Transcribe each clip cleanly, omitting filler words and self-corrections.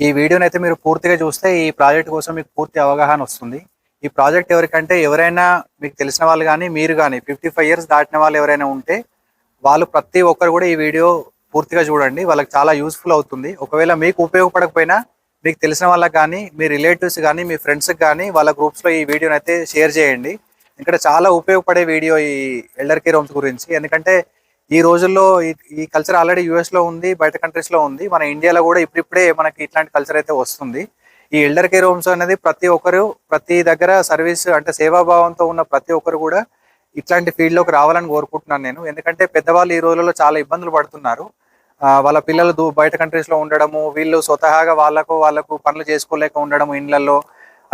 ఈ వీడియోనైతే మీరు పూర్తిగా చూస్తే ఈ ప్రాజెక్ట్ కోసం మీకు పూర్తి అవగాహన వస్తుంది. ఈ ప్రాజెక్ట్ ఎవరికంటే ఎవరైనా మీకు తెలిసిన వాళ్ళు కానీ మీరు కానీ 55 ఇయర్స్ దాటిన వాళ్ళు ఎవరైనా ఉంటే వాళ్ళు ప్రతి ఒక్కరు కూడా ఈ వీడియో పూర్తిగా చూడండి. వాళ్ళకి చాలా యూస్ఫుల్ అవుతుంది. ఒకవేళ మీకు ఉపయోగపడకపోయినా మీకు తెలిసిన వాళ్ళకి కానీ మీ రిలేటివ్స్ కానీ మీ ఫ్రెండ్స్కి కానీ వాళ్ళ గ్రూప్స్లో ఈ వీడియోని అయితే షేర్ చేయండి. ఇక్కడ చాలా ఉపయోగపడే వీడియో ఈ ఎల్డర్ కేర్ హోమ్స్ గురించి. ఎందుకంటే ఈ రోజుల్లో ఈ కల్చర్ ఆల్రెడీ యూఎస్లో ఉంది, బయట కంట్రీస్లో ఉంది. మన ఇండియాలో కూడా ఇప్పుడిప్పుడే మనకి ఇట్లాంటి కల్చర్ అయితే వస్తుంది. ఈ ఎల్డర్ కేర్ హోమ్స్ అనేది ప్రతి ఒక్కరు ప్రతి దగ్గర సర్వీస్ అంటే సేవాభావంతో ఉన్న ప్రతి ఒక్కరు కూడా ఇట్లాంటి ఫీల్డ్లోకి రావాలని కోరుకుంటున్నాను నేను. ఎందుకంటే పెద్దవాళ్ళు ఈ రోజుల్లో చాలా ఇబ్బందులు పడుతున్నారు. వాళ్ళ పిల్లలు బయట కంట్రీస్లో ఉండడము, వీళ్ళు స్వతహాగా వాళ్ళకు పనులు చేసుకోలేక ఉండడం ఇండ్లలో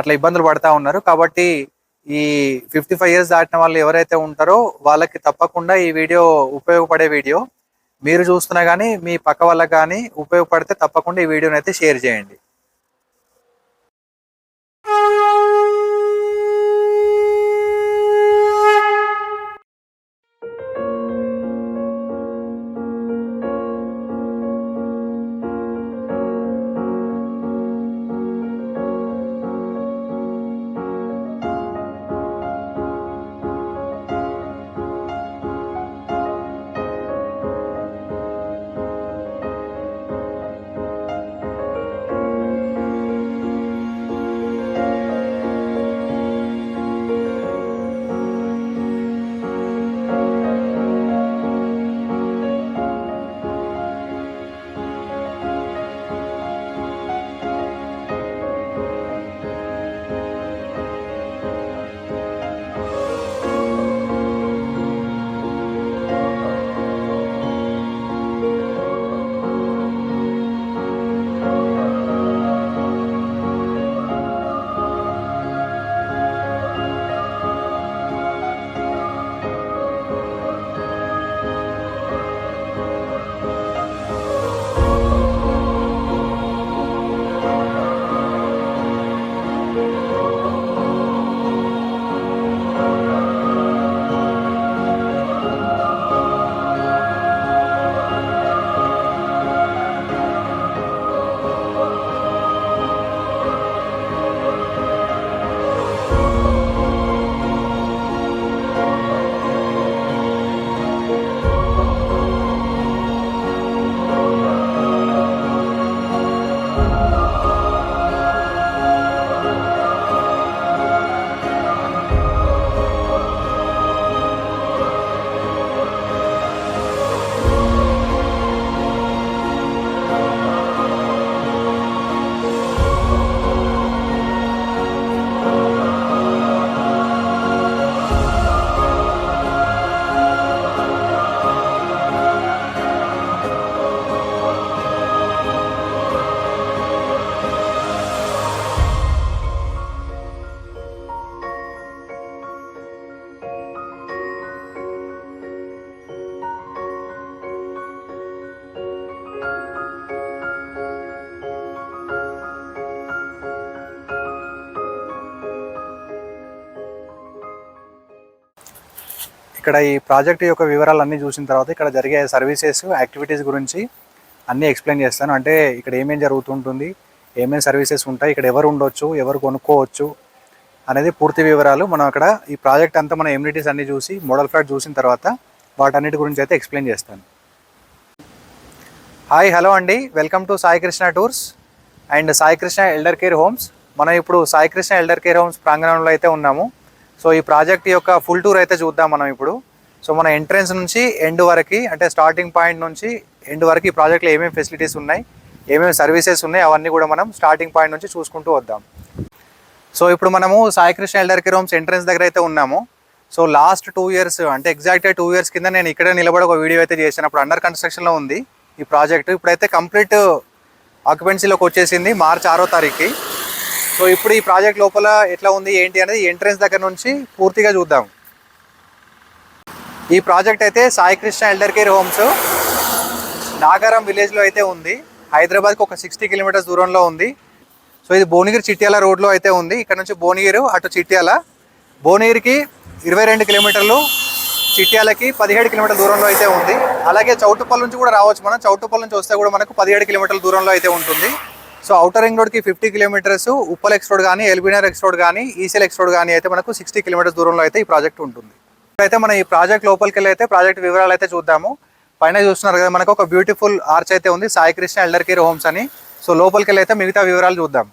అట్లా ఇబ్బందులు పడతా ఉన్నారు. కాబట్టి ఈ 55 ఇయర్స్ దాటిన వాళ్ళు ఎవరైతే ఉంటారో వాళ్ళకి తప్పకుండా ఈ వీడియో ఉపయోగపడే వీడియో. మీరు చూస్తున్నా కానీ మీ పక్క వాళ్ళకి కానీ ఉపయోగపడితే తప్పకుండా ఈ వీడియోని అయితే షేర్ చేయండి. ఇక్కడ ఈ ప్రాజెక్ట్ యొక్క వివరాలు అన్నీ చూసిన తర్వాత ఇక్కడ జరిగే సర్వీసెస్ యాక్టివిటీస్ గురించి అన్నీ ఎక్స్ప్లెయిన్ చేస్తాను. అంటే ఇక్కడ ఏమేమి జరుగుతుంటుంది, ఏమేమి సర్వీసెస్ ఉంటాయి, ఇక్కడ ఎవరు ఉండొచ్చు, ఎవరు కొనుక్కోవచ్చు అనేది పూర్తి వివరాలు మనం అక్కడ ఈ ప్రాజెక్ట్ అంతా మన ఎమ్యూనిటీస్ అన్నీ చూసి మోడల్ ఫ్లాట్ చూసిన తర్వాత వాటన్నిటి గురించి అయితే ఎక్స్ప్లెయిన్ చేస్తాను. హాయ్ హలో అండి, welcome to Sai Krishna tours and Sai Krishna elder care homes. మనం ఇప్పుడు Sai Krishna elder care homes ప్రాంగణంలో అయితే ఉన్నాము. సో ఈ ప్రాజెక్ట్ యొక్క ఫుల్ టూర్ అయితే చూద్దాం మనం ఇప్పుడు. సో మన ఎంట్రన్స్ నుంచి ఎండ్ వరకు అంటే స్టార్టింగ్ పాయింట్ నుంచి ఎండ్ వరకు ఈ ప్రాజెక్ట్లో ఏమేమి ఫెసిలిటీస్ ఉన్నాయి, ఏమేమి సర్వీసెస్ ఉన్నాయి అవన్నీ కూడా మనం స్టార్టింగ్ పాయింట్ నుంచి చూసుకుంటూ వద్దాం. సో ఇప్పుడు మనము Sai Krishna elder care homes entrance దగ్గర అయితే ఉన్నాము. సో లాస్ట్ 2 ఇయర్స్ అంటే ఎగ్జాక్ట్గా 2 ఇయర్స్ కింద నేను ఇక్కడే నిలబడి ఒక వీడియో అయితే చేశాను. అప్పుడు అండర్ కన్స్ట్రక్షన్లో ఉంది ఈ ప్రాజెక్ట్. ఇప్పుడైతే కంప్లీట్ ఆక్యుపెన్సీలోకి వచ్చేసింది మార్చి 6వ తారీఖుకి. సో ఇప్పుడు ఈ ప్రాజెక్ట్ లోపల ఎట్లా ఉంది ఏంటి అనేది ఎంట్రన్స్ దగ్గర నుంచి పూర్తిగా చూద్దాం. ఈ ప్రాజెక్ట్ అయితే Sai Krishna elder care homes Nagaram విలేజ్లో అయితే ఉంది. హైదరాబాద్కి ఒక 60 కిలోమీటర్స్ దూరంలో ఉంది. సో ఇది భువనగిరి చిట్యాల రోడ్లో అయితే ఉంది. ఇక్కడ నుంచి భువనగిరి అటు చిట్యాల, భువనగిరికి 22 కిలోమీటర్లు, చిట్యాలకి 17 కిలోమీటర్ల దూరంలో అయితే ఉంది. అలాగే చౌటుప్పల్ నుంచి కూడా రావచ్చు మనం. చౌటుప్పల్ నుంచి వస్తే కూడా మనకు 17 కిలోమీటర్ల దూరంలో అయితే ఉంటుంది. సో సో అవుటర్ రింగ్ రోడ్కి 50 కిలోమీటర్స్, ఉప్పల్ ఎక్స్ రోడ్ కానీ, ఎల్బీనగర్ ఎక్స్ రోడ్ కానీ, ఈసీఎల్ ఎక్స్ రోడ్ కానీ అయితే మనకు 60 కిలోమీటర్స్ దూరంలో అయితే ఈ ప్రాజెక్ట్ ఉంటుంది. ఇప్పుడైతే మనం ఈ ప్రాజెక్ట్ లోపలికి వెళ్ళి అయితే ప్రాజెక్ట్ వివరాలు అయితే చూద్దాము. పైన చూస్తున్నారు కదా మనకు ఒక బ్యూటిఫుల్ ఆర్చ్ అయితే ఉంది, Sai Krishna elder care homes అని. సో లోపలికి వెళ్ళి అయితే మిగతా వివరాలు చూద్దాం.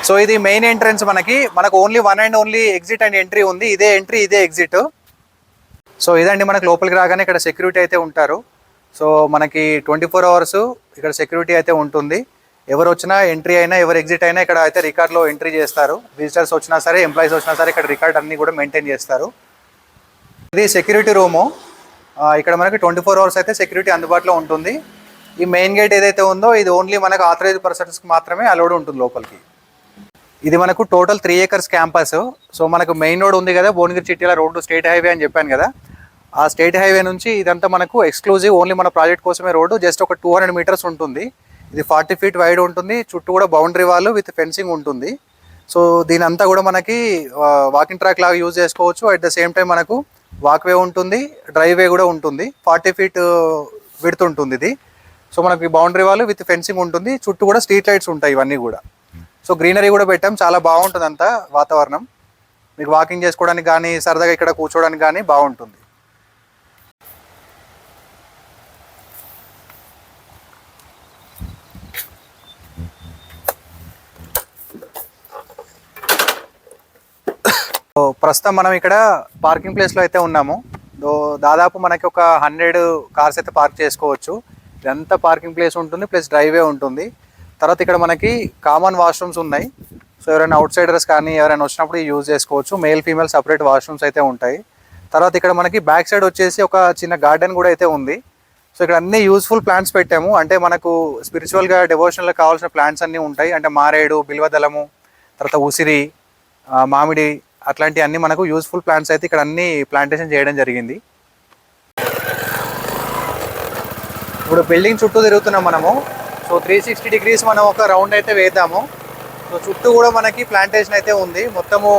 సో ఇది మెయిన్ ఎంట్రన్స్. మనకు only one and only exit and entry ఉంది. ఇదే ఎంట్రీ, ఇదే ఎగ్జిట్. సో ఇదండి, మనకు లోపలికి రాగానే ఇక్కడ సెక్యూరిటీ అయితే ఉంటారు. సో మనకి 24 అవర్స్ ఇక్కడ సెక్యూరిటీ అయితే ఉంటుంది. ఎవరు వచ్చినా, ఎంట్రీ అయినా, ఎవరు ఎగ్జిట్ అయినా ఇక్కడ అయితే రికార్డ్లో ఎంట్రీ చేస్తారు. విజిటర్స్ వచ్చినా సరే, ఎంప్లాయీస్ వచ్చినా సరే ఇక్కడ రికార్డ్ అన్నీ కూడా మెయింటైన్ చేస్తారు. ఇది సెక్యూరిటీ రూము. ఇక్కడ మనకి 24 అవర్స్ అయితే సెక్యూరిటీ అందుబాటులో ఉంటుంది. ఈ మెయిన్ గేట్ ఏదైతే ఉందో ఇది ఓన్లీ మనకు ఆథరైజ్డ్ పర్సన్స్కి మాత్రమే అలౌడ్ ఉంటుంది లోపలికి. ఇది మనకు టోటల్ 3 acres క్యాంపస్. సో మనకు మెయిన్ రోడ్ ఉంది కదా, Bhuvanagiri Chityala road, state highway అని చెప్పాను కదా. ఆ స్టేట్ హైవే నుంచి ఇదంతా మనకు ఎక్స్క్లూజివ్, ఓన్లీ మన ప్రాజెక్ట్ కోసమే రోడ్డు. జస్ట్ ఒక 200 మీటర్స్ ఉంటుంది. ఇది 40 feet వైడ్ ఉంటుంది. చుట్టూ కూడా బౌండరీ వాల్ విత్ ఫెన్సింగ్ ఉంటుంది. సో దీని అంతా కూడా మనకి వాకింగ్ ట్రాక్ లాగా యూజ్ చేసుకోవచ్చు. అట్ ద సేమ్ టైం మనకు వాక్వే ఉంటుంది, డ్రైవ్ వే కూడా ఉంటుంది. 40 feet విడ్త్ ఉంటుంది ఇది. సో మనకి బౌండరీ వాల్ విత్ ఫెన్సింగ్ ఉంటుంది. చుట్టూ కూడా స్ట్రీట్ లైట్స్ ఉంటాయి ఇవన్నీ కూడా. సో గ్రీనరీ కూడా పెట్టాం, చాలా బాగుంటుంది అంతా వాతావరణం. మీకు వాకింగ్ చేసుకోవడానికి కానీ, సరదాగా ఇక్కడ కూర్చోవడానికి కానీ బాగుంటుంది. ప్రస్తుతం మనం ఇక్కడ పార్కింగ్ ప్లేస్లో అయితే ఉన్నాము. దాదాపు మనకి ఒక 100 కార్స్ అయితే పార్క్ చేసుకోవచ్చు. ఇదంతా పార్కింగ్ ప్లేస్ ఉంటుంది, ప్లస్ డ్రైవే ఉంటుంది. తర్వాత ఇక్కడ మనకి కామన్ వాష్రూమ్స్ ఉన్నాయి. సో ఎవరైనా అవుట్ సైడర్స్ కానీ ఎవరైనా వచ్చినప్పుడు యూజ్ చేసుకోవచ్చు. మేల్ ఫీమేల్ సపరేట్ వాష్రూమ్స్ అయితే ఉంటాయి. తర్వాత ఇక్కడ మనకి బ్యాక్ సైడ్ వచ్చేసి ఒక చిన్న గార్డెన్ కూడా అయితే ఉంది. సో ఇక్కడ అన్ని యూస్ఫుల్ ప్లాంట్స్ పెట్టాము. అంటే మనకు స్పిరిచువల్గా, డివోషనల్గా కావాల్సిన ప్లాంట్స్ అన్నీ ఉంటాయి. అంటే మారేడు, బిల్వదళము, తర్వాత ఉసిరి, మామిడి, అట్లాంటి అన్ని మనకు యూస్ఫుల్ ప్లాంట్స్ అయితే ఇక్కడ అన్ని ప్లాంటేషన్ చేయడం జరిగింది. ఇప్పుడు బిల్డింగ్ చుట్టూ తిరుగుతున్నాం మనము. సో 360 degrees మనం ఒక రౌండ్ అయితే వేద్దాము. సో చుట్టూ కూడా మనకి ప్లాంటేషన్ అయితే ఉంది. మొత్తము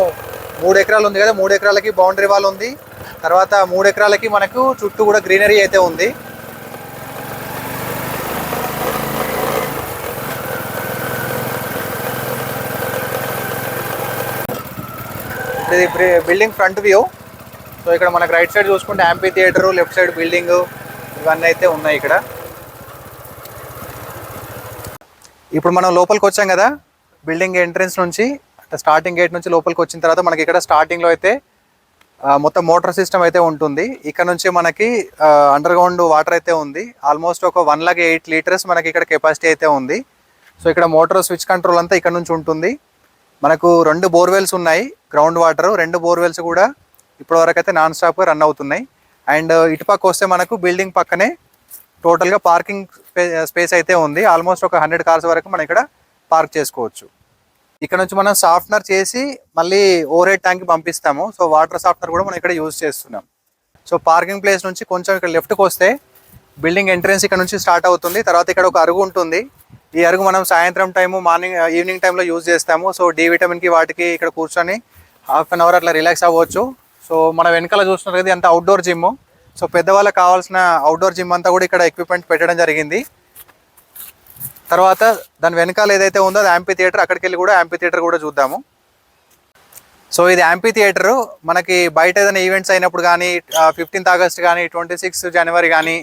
3 ఎకరాలు ఉంది కదా, 3 ఎకరాలకి బౌండరీ వాల్ ఉంది. తర్వాత 3 ఎకరాలకి మనకు చుట్టూ కూడా గ్రీనరీ అయితే ఉంది. ఇది బిల్డింగ్ ఫ్రంట్ వ్యూ. సో ఇక్కడ మనకు రైట్ సైడ్ చూసుకుంటే యాంపీ థియేటరు, లెఫ్ట్ సైడ్ బిల్డింగ్, ఇవన్నీ అయితే ఉన్నాయి ఇక్కడ. ఇప్పుడు మనం లోపలికి వచ్చాం కదా, బిల్డింగ్ ఎంట్రన్స్ నుంచి, అంటే స్టార్టింగ్ గేట్ నుంచి లోపలికి వచ్చిన తర్వాత మనకి ఇక్కడ స్టార్టింగ్లో అయితే మొత్తం మోటార్ సిస్టమ్ అయితే ఉంటుంది. ఇక్కడ నుంచి మనకి అండర్ గ్రౌండ్ వాటర్ అయితే ఉంది. ఆల్మోస్ట్ ఒక 108 liters మనకి ఇక్కడ కెపాసిటీ అయితే ఉంది. సో ఇక్కడ మోటార్ స్విచ్ కంట్రోల్ అంతా ఇక్కడ నుంచి ఉంటుంది. మనకు 2 బోర్వెల్స్ ఉన్నాయి, గ్రౌండ్ వాటర్. 2 బోర్వెల్స్ కూడా ఇప్పటివరకు అయితే నాన్ స్టాప్గా రన్ అవుతున్నాయి. అండ్ ఇటుపక్క వస్తే మనకు బిల్డింగ్ పక్కనే టోటల్గా పార్కింగ్ స్పేస్ అయితే ఉంది. ఆల్మోస్ట్ ఒక 100 కార్స్ వరకు మనం ఇక్కడ పార్క్ చేసుకోవచ్చు. ఇక్కడ నుంచి మనం సాఫ్ట్నర్ చేసి మళ్ళీ ఓవర్ హెడ్ ట్యాంక్కి పంపిస్తాము. సో వాటర్ సాఫ్ట్నర్ కూడా మనం ఇక్కడ యూజ్ చేస్తున్నాం. సో పార్కింగ్ ప్లేస్ నుంచి కొంచెం ఇక్కడ లెఫ్ట్కి వస్తే బిల్డింగ్ ఎంట్రన్స్ ఇక్కడ నుంచి స్టార్ట్ అవుతుంది. తర్వాత ఇక్కడ ఒక అరుగు ఉంటుంది. ఈ అరుగు మనం సాయంత్రం టైము, ఈవినింగ్ టైంలో యూజ్ చేస్తాము. సో డి విటమిన్కి వాటికి ఇక్కడ కూర్చొని ½ an hour అట్లా రిలాక్స్ అవ్వచ్చు. సో మన వెనకాల చూస్తున్నారు కదా, అంతా అవుట్డోర్ జిమ్. సో పెద్దవాళ్ళకి కావాల్సిన అవుట్డోర్ జిమ్ అంతా కూడా ఇక్కడ ఎక్విప్మెంట్ పెట్టడం జరిగింది. తర్వాత దాని వెనకాల ఏదైతే ఉందో అది యాంపీ థియేటర్. అక్కడికి వెళ్ళి కూడా యాంపీ థియేటర్ కూడా చూద్దాము. సో ఇది యాంపీ థియేటరు. మనకి బయట ఏదైనా ఈవెంట్స్ అయినప్పుడు కానీ, 15th August కానీ, 26th January కానీ,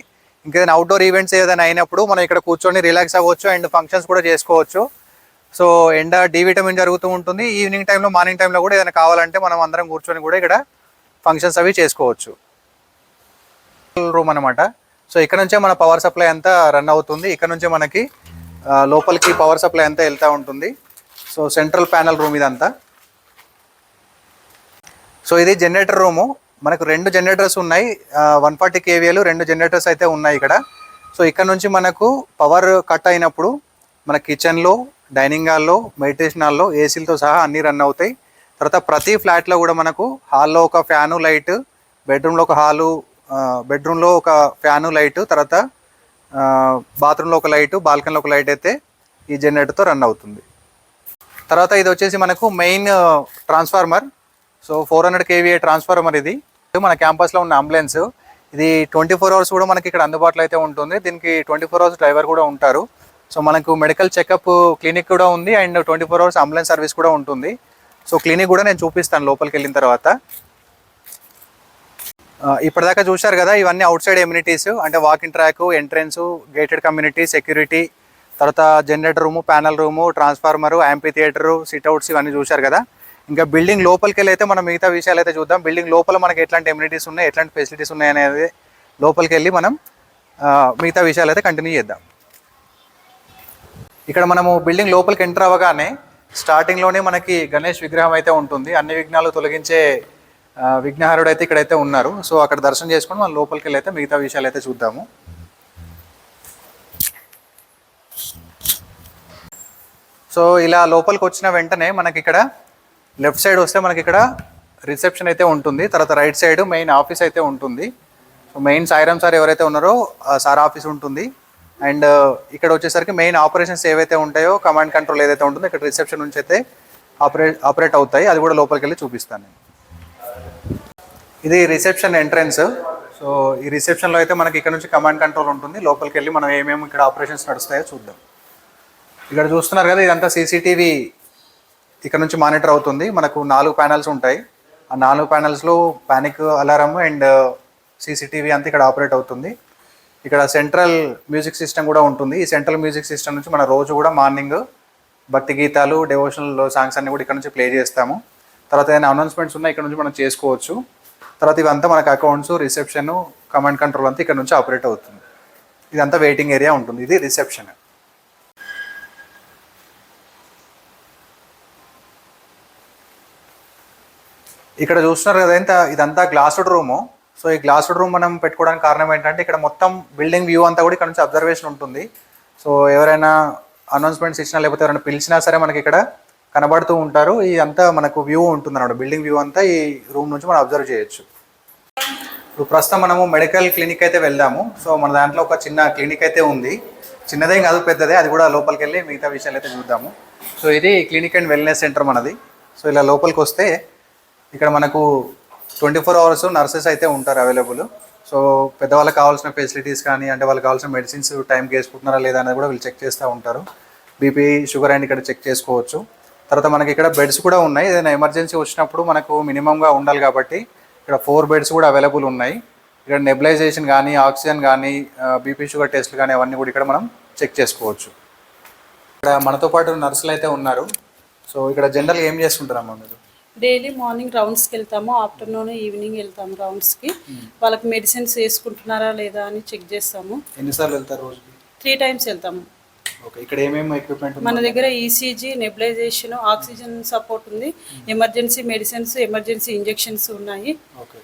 ఇంకేదైనా అవుట్డోర్ ఈవెంట్స్ ఏదైనా అయినప్పుడు మనం ఇక్కడ కూర్చొని రిలాక్స్ అవ్వచ్చు అండ్ ఫంక్షన్స్ కూడా చేసుకోవచ్చు. సో ఎండ, డి విటమిన్ జరుగుతూ ఉంటుంది. ఈవినింగ్ టైంలో, మార్నింగ్ టైంలో కూడా ఏదైనా కావాలంటే మనం అందరం కూర్చొని కూడా ఇక్కడ ఫంక్షన్స్ అవి చేసుకోవచ్చు. రూమ్ అనమాట. సో ఇక్కడ నుంచే మన పవర్ సప్లై అంతా రన్ అవుతుంది. ఇక్కడ నుంచే మనకి లోపలికి పవర్ సప్లై అంతా వెళ్తూ ఉంటుంది. సో సెంట్రల్ ప్యానల్ రూమ్ ఇదంతా. సో ఇది జనరేటర్ రూము. మనకు 2 జనరేటర్స్ ఉన్నాయి. 140 kVA 2 జనరేటర్స్ అయితే ఉన్నాయి ఇక్కడ. సో ఇక్కడ నుంచి మనకు పవర్ కట్ అయినప్పుడు మన కిచెన్లో, డైనింగ్ హాల్లో, మెడిటేషన్ హాల్లో ఏసీలతో సహా అన్నీ రన్ అవుతాయి. తర్వాత ప్రతి ఫ్లాట్లో కూడా మనకు హాల్లో ఒక ఫ్యాను, లైట్, బెడ్రూమ్లో ఒక బెడ్రూమ్లో ఒక ఫ్యాను, లైట్, తర్వాత బాత్రూంలో ఒక లైటు, బాల్కనీలో ఒక లైట్ అయితే ఈ జనరేటర్తో రన్ అవుతుంది. తర్వాత ఇది వచ్చేసి మనకు main transformer. So 400 kVA transformer ఇది. మన క్యాంపస్లో ఉన్న అంబులెన్స్. ఇది 24 అవర్స్ కూడా మనకి ఇక్కడ అందుబాటులో అయితే ఉంటుంది. దీనికి 24 అవర్స్ డ్రైవర్ కూడా ఉంటారు. సో మనకు మెడికల్ చెకప్ క్లినిక్ కూడా ఉంది అండ్ 24 అవర్స్ అంబులెన్స్ సర్వీస్ కూడా ఉంటుంది. సో క్లినిక్ కూడా నేను చూపిస్తాను లోపలికి వెళ్ళిన తర్వాత. ఇప్పటిదాకా చూశారు కదా, ఇవన్నీ అవుట్ సైడ్ ఎమ్యూనిటీస్ అంటే walking track, entrance, gated community, security, తర్వాత generator room, panel room, transformer, amphitheatre, sit outs ఇవన్నీ చూశారు కదా. ఇంకా బిల్డింగ్ లోపలికి వెళ్ళి అయితే మనం మిగతా విషయాలు అయితే చూద్దాం. బిల్డింగ్ లోపల మనకి ఎట్లాంటి ఎమ్యూనిటీస్ ఉన్నాయి, ఎట్లాంటి ఫెసిలిటీస్ ఉన్నాయి అనేది లోపలికి వెళ్ళి మనం మిగతా విషయాలు అయితే కంటిన్యూ చేద్దాం. ఇక్కడ మనము బిల్డింగ్ లోపలికి ఎంటర్ అవ్వగానే స్టార్టింగ్లోనే మనకి గణేష్ విగ్రహం అయితే ఉంటుంది. అన్ని విఘ్నాలు తొలగించే విఘ్నహారుడు అయితే ఇక్కడైతే ఉన్నారు. సో అక్కడ దర్శనం చేసుకొని మనం లోపలికి వెళ్ళి అయితే మిగతా విషయాలు అయితే చూద్దాము. సో ఇలా లోపలికి వచ్చిన వెంటనే మనకి ఇక్కడ లెఫ్ట్ సైడ్ వస్తే మనకి ఇక్కడ రిసెప్షన్ అయితే ఉంటుంది. తర్వాత రైట్ సైడ్ మెయిన్ ఆఫీస్ అయితే ఉంటుంది. సో మెయిన్ సాయిరామ్ సార్ ఎవరైతే ఉన్నారో సార్ ఆఫీస్ ఉంటుంది. అండ్ ఇక్కడ వచ్చేసరికి మెయిన్ ఆపరేషన్స్ ఏవైతే ఉంటాయో, కమాండ్ కంట్రోల్ ఏదైతే ఉంటుందో ఇక్కడ రిసెప్షన్ నుంచి అయితే ఆపరేట్ అవుతాయి. అది కూడా లోపలికి వెళ్ళి చూపిస్తాను. ఇది రిసెప్షన్ ఎంట్రన్స్. సో ఈ రిసెప్షన్లో అయితే మనకి ఇక్కడ నుంచి కమాండ్ కంట్రోల్ ఉంటుంది. లోపలికి వెళ్ళి మనం ఏమేమి ఇక్కడ ఆపరేషన్స్ నడుస్తాయో చూద్దాం. ఇక్కడ చూస్తున్నారు కదా, ఇదంతా సీసీటీవీ ఇక్కడ నుంచి మానిటర్ అవుతుంది. మనకు 4 ప్యానల్స్ ఉంటాయి. ఆ 4 ప్యానల్స్లో పానిక్ అలారం అండ్ సీసీటీవీ అంతా ఇక్కడ ఆపరేట్ అవుతుంది. ఇక్కడ సెంట్రల్ మ్యూజిక్ సిస్టమ్ కూడా ఉంటుంది. ఈ సెంట్రల్ మ్యూజిక్ సిస్టమ్ నుంచి మన రోజు కూడా మార్నింగ్ భక్తి గీతాలు, డెవోషనల్ సాంగ్స్ అన్ని కూడా ఇక్కడ నుంచి ప్లే చేస్తాము. తర్వాత ఏదైనా అనౌన్స్మెంట్స్ ఉన్నాయి ఇక్కడ నుంచి మనం చేసుకోవచ్చు. తర్వాత ఇవంతా మనకు అకౌంట్స్, రిసెప్షన్, కమాండ్ కంట్రోల్ అంతా ఇక్కడ నుంచి ఆపరేట్ అవుతుంది. ఇదంతా వెయిటింగ్ ఏరియా ఉంటుంది. ఇది రిసెప్షన్. ఇక్కడ చూస్తున్నారు కదా, ఇదంతా గ్లాస్డ్ రూము. సో ఈ గ్లాస్డ్ రూమ్ మనం పెట్టుకోవడానికి కారణం ఏంటంటే ఇక్కడ మొత్తం బిల్డింగ్ వ్యూ అంతా కూడా ఇక్కడ నుంచి అబ్జర్వేషన్ ఉంటుంది. సో ఎవరైనా అనౌన్స్మెంట్స్ ఇచ్చినా లేకపోతే ఎవరైనా పిలిచినా సరే మనకి ఇక్కడ కనబడుతూ ఉంటారు. ఇదంతా మనకు వ్యూ ఉంటుంది అన్నమాట. బిల్డింగ్ వ్యూ అంతా ఈ రూమ్ నుంచి మనం అబ్జర్వ్ చేయొచ్చు. ఇప్పుడు ప్రస్తుతం మనము మెడికల్ క్లినిక్ అయితే వెళ్దాము. సో మన దాంట్లో ఒక చిన్న క్లినిక్ అయితే ఉంది. చిన్నదే కాదు, పెద్దదే. అది కూడా లోపలికి వెళ్ళి మిగతా విషయాలు అయితే చూద్దాము. సో ఇది క్లినిక్ అండ్ వెల్నెస్ సెంటర్ మనది. సో ఇలా లోపలికి వస్తే ఇక్కడ మనకు 24 అవర్స్ నర్సెస్ అయితే ఉంటారు అవైలబుల్. సో పెద్దవాళ్ళకి కావాల్సిన ఫెసిలిటీస్ కానీ, అంటే వాళ్ళకి కావాల్సిన మెడిసిన్స్ టైంకి వేసుకుంటున్నారా లేదా అనేది కూడా వీళ్ళు చెక్ చేస్తూ ఉంటారు. బీపీ, షుగర్ అండ్ ఇక్కడ చెక్ చేసుకోవచ్చు. తర్వాత మనకి ఇక్కడ బెడ్స్ కూడా ఉన్నాయి. ఏదైనా ఎమర్జెన్సీ వచ్చినప్పుడు మనకు మినిమంగా ఉండాలి కాబట్టి ఇక్కడ 4 బెడ్స్ కూడా అవైలబుల్ ఉన్నాయి. ఇక్కడ నెబులైజేషన్ కానీ, ఆక్సిజన్ కానీ, బీపీ, షుగర్ టెస్ట్లు కానీ అవన్నీ కూడా ఇక్కడ మనం చెక్ చేసుకోవచ్చు. ఇక్కడ మనతో పాటు నర్సులు అయితే ఉన్నారు. సో ఇక్కడ జనరల్గా ఏం చేస్తుంటారమ్మా మీరు? డైలీ మార్నింగ్ రౌండ్స్కి వెళ్తాము, ఆఫ్టర్నూన్ ఈవినింగ్ వెళ్తాము రౌండ్స్కి. వాళ్ళకి మెడిసిన్స్ వేసుకుంటున్నారా లేదా అని చెక్ చేస్తాము. ఎన్నిసార్లు వెళ్తారు రోజుకి? 3 టైమ్స్ వెళ్తాము. ఓకే. ఇక్కడ ఏమేమి ఎక్విప్మెంట్ మన దగ్గర ఈసీజీ, నెబులైజేషన్, ఆక్సిజన్ సపోర్ట్ ఉంది. ఎమర్జెన్సీ మెడిసిన్స్, ఎమర్జెన్సీ ఇంజెక్షన్స్ ఉన్నాయి. ఓకే.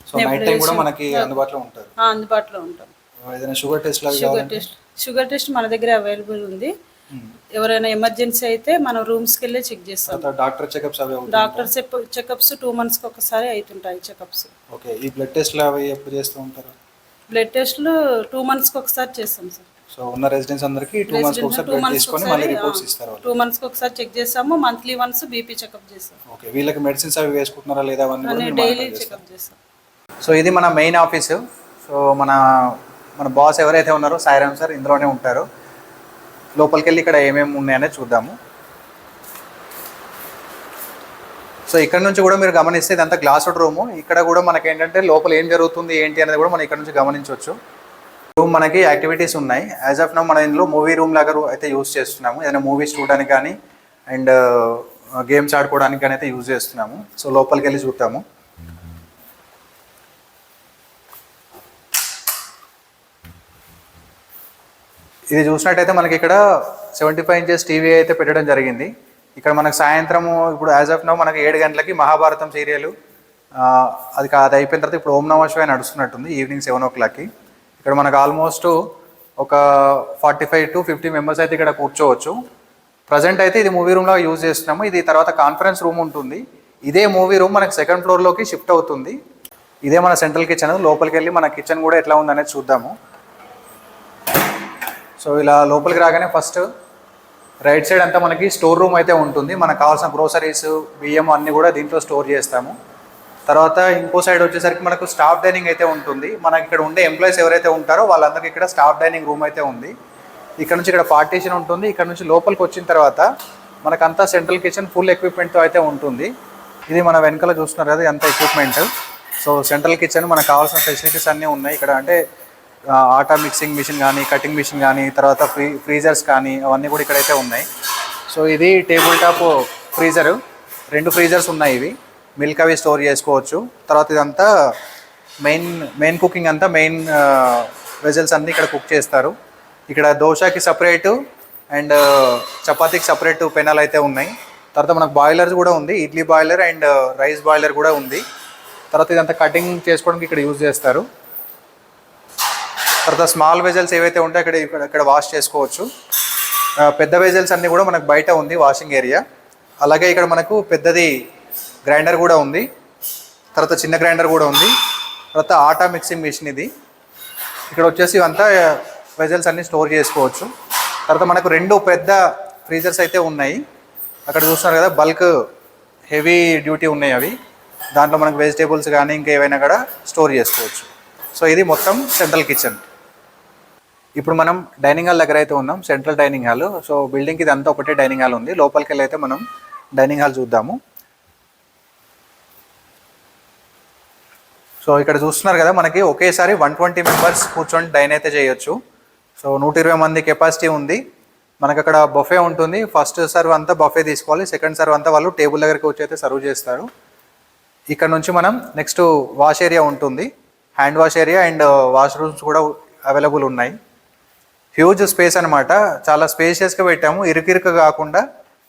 సో నైట్ టైం కూడా మనకి అందుబాటులో ఉంటారు. అందుబాటులో ఉంటాం. ఏదైనా షుగర్ షుగర్ టెస్ట్ మన దగ్గర అవైలబుల్ ఉంది. ఎవరైనా ఎమర్జెన్సీ అయితే మనం రూమ్స్కి వెళ్ళి చెక్ చేస్తాం. డాక్టర్ చెకప్స్ చెకప్స్ 2 monthsకి ఒకసారి అవుతుంటాయి చెకప్స్. ఓకే. ఈ బ్లడ్ టెస్ట్లు అవి ఎప్పుడు చేస్తూ ఉంటారు? బ్లడ్ టెస్ట్లు 2 monthsకి ఒకసారి చేస్తాం సార్. సో ఉన్న రెసిడెంట్స్ అందరికి 2 monthsకి ఒకసారి బ్లడ్ తీసుకొని మళ్ళీ రిపోర్ట్స్ ఇస్తారు. 2 monthsకి ఒకసారి చెక్ చేస్తాము. మంత్లీ వన్స్ బీపీ చెకప్ చేస్తాం. ఓకే. వీళ్ళకి మెడిసిన్స్ అవి వేసుకుంటున్నారా లేదా అవన్నీ డైలీ చెకప్ చేస్తాం. సో ఇది మన మెయిన్ ఆఫీసు. సో మన బాస్ ఎవరైతే ఉన్నారో సాయిరామ్ సార్ ఇందులోనే ఉంటారు. లోపలికి వెళ్ళి ఇక్కడ ఏమేమి ఉన్నాయనే చూద్దాము. సో ఇక్కడ నుంచి కూడా మీరు గమనిస్తే ఇదంతా గ్లాస్డ్ రూము. ఇక్కడ కూడా మనకి ఏంటంటే లోపల ఏం జరుగుతుంది ఏంటి అనేది కూడా మనం ఇక్కడ నుంచి గమనించవచ్చు. రూమ్ మనకి యాక్టివిటీస్ ఉన్నాయి. యాజ్ ఆఫ్ నౌ మనం ఇందులో మూవీ రూమ్ లాగా అయితే యూజ్ చేస్తున్నాము. ఏదైనా మూవీస్ చూడడానికి కానీ అండ్ గేమ్స్ ఆడుకోవడానికి కానీ అయితే యూజ్ చేస్తున్నాము. సో లోపలికి వెళ్ళి చూద్దాము. ఇది చూసినట్టయితే మనకి ఇక్కడ 75 inches టీవీ అయితే పెట్టడం జరిగింది. ఇక్కడ మనకు సాయంత్రము ఇప్పుడు యాజ్ ఆఫ్ నౌ మనకి 7 గంటలకి మహాభారతం సీరియల్ అది అయిపోయిన తర్వాత ఇప్పుడు ఓం నమః శివాయ నడుస్తున్నట్టుంది ఈవినింగ్ 7 o'clockకి. ఇక్కడ మనకు ఆల్మోస్ట్ ఒక 45 to 50 members అయితే ఇక్కడ కూర్చోవచ్చు. ప్రజెంట్ అయితే ఇది మూవీ రూమ్లో యూజ్ చేస్తున్నాము. ఇది తర్వాత కాన్ఫరెన్స్ రూమ్ ఉంటుంది. ఇదే మూవీ రూమ్ మనకి 2nd floorలోకి షిఫ్ట్ అవుతుంది. ఇదే మన సెంట్రల్ కిచెన్. లోపలికి వెళ్ళి మన కిచెన్ కూడా ఎట్లా ఉందనేది చూద్దాము. సో ఇలా లోపలికి రాగానే ఫస్ట్ రైట్ సైడ్ అంతా మనకి స్టోర్ రూమ్ అయితే ఉంటుంది. మనకు కావాల్సిన గ్రోసరీస్, బియ్యం అన్నీ కూడా దీంట్లో స్టోర్ చేస్తాము. తర్వాత ఇంకో సైడ్ వచ్చేసరికి మనకు స్టాఫ్ డైనింగ్ అయితే ఉంటుంది. మనకి ఇక్కడ ఉండే ఎంప్లాయీస్ ఎవరైతే ఉంటారో వాళ్ళందరికీ ఇక్కడ స్టాఫ్ డైనింగ్ రూమ్ అయితే ఉంది. ఇక్కడ నుంచి ఇక్కడ పార్టీషన్ ఉంటుంది. ఇక్కడ నుంచి లోపలికి వచ్చిన తర్వాత మనకంతా సెంట్రల్ కిచెన్ ఫుల్ ఎక్విప్మెంట్తో అయితే ఉంటుంది. ఇది మన వెనకాల చూస్తున్నారు కదా, అంత ఎక్విప్మెంట్. సో సెంట్రల్ కిచెన్ మనకు కావాల్సిన ఫెసిలిటీస్ అన్నీ ఉన్నాయి ఇక్కడ. అంటే ఆటా మిక్సింగ్ మిషన్ కానీ, కటింగ్ మిషన్ కానీ, తర్వాత ఫ్రీజర్స్ కానీ అవన్నీ కూడా ఇక్కడైతే ఉన్నాయి. సో ఇది టేబుల్ టాప్ ఫ్రీజరు, 2 ఫ్రీజర్స్ ఉన్నాయి. ఇవి మిల్క్ అవి స్టోర్ చేసుకోవచ్చు. తర్వాత ఇదంతా మెయిన్ కుకింగ్ అంతా మెయిన్ వెజల్స్ అన్నీ ఇక్కడ కుక్ చేస్తారు. ఇక్కడ దోశకి సపరేటు అండ్ చపాతీకి సపరేట్ పెనాలు అయితే ఉన్నాయి. తర్వాత మనకు బాయిలర్స్ కూడా ఉంది, idli boiler and rice boiler కూడా ఉంది. తర్వాత ఇదంతా కటింగ్ చేసుకోవడానికి ఇక్కడ యూజ్ చేస్తారు. తర్వాత స్మాల్ వెజల్స్ ఏవైతే ఉంటాయో ఇక్కడ వాష్ చేసుకోవచ్చు. పెద్ద వెజల్స్ అన్నీ కూడా మనకు బయట ఉంది వాషింగ్ ఏరియా. అలాగే ఇక్కడ మనకు పెద్దది గ్రైండర్ కూడా ఉంది, తర్వాత చిన్న గ్రైండర్ కూడా ఉంది. తర్వాత ఆటా మిక్సింగ్ మిషన్ ఇది. ఇక్కడ వచ్చేసి ఇవంతా వెజల్స్ అన్నీ స్టోర్ చేసుకోవచ్చు. తర్వాత మనకు 2 పెద్ద ఫ్రీజర్స్ అయితే ఉన్నాయి. అక్కడ చూస్తున్నారు కదా, బల్క్ హెవీ డ్యూటీ ఉన్నాయి అవి. దాంట్లో మనకు వెజిటేబుల్స్ కానీ ఇంకా ఏవైనా కూడా స్టోర్ చేసుకోవచ్చు. సో ఇది మొత్తం సెంట్రల్ కిచెన్. ఇప్పుడు మనం డైనింగ్ హాల్ దగ్గర అయితే ఉన్నాం, సెంట్రల్ డైనింగ్ హాల్. సో బిల్డింగ్కి ఇదంతా ఒకటే డైనింగ్ హాల్ ఉంది. లోపలికి వెళ్ళి అయితే మనం డైనింగ్ హాల్ చూద్దాము. సో ఇక్కడ చూస్తున్నారు కదా, మనకి ఒకేసారి 120 మెంబర్స్ కూర్చొని డైన్ అయితే చేయొచ్చు. సో 120 మంది కెపాసిటీ ఉంది. మనకు అక్కడ బఫే ఉంటుంది. ఫస్ట్ సర్వ్ అంతా బఫే తీసుకోవాలి, సెకండ్ సర్వ్ అంతా వాళ్ళు టేబుల్ దగ్గరికి వచ్చి అయితే సర్వ్ చేస్తారు. ఇక్కడ నుంచి మనం నెక్స్ట్ వాష్ ఏరియా ఉంటుంది, hand wash area and washrooms కూడా అవైలబుల్ ఉన్నాయి. హ్యూజ్ స్పేస్ అనమాట, చాలా స్పేషియస్గా పెట్టాము. ఇరుకిరుకు కాకుండా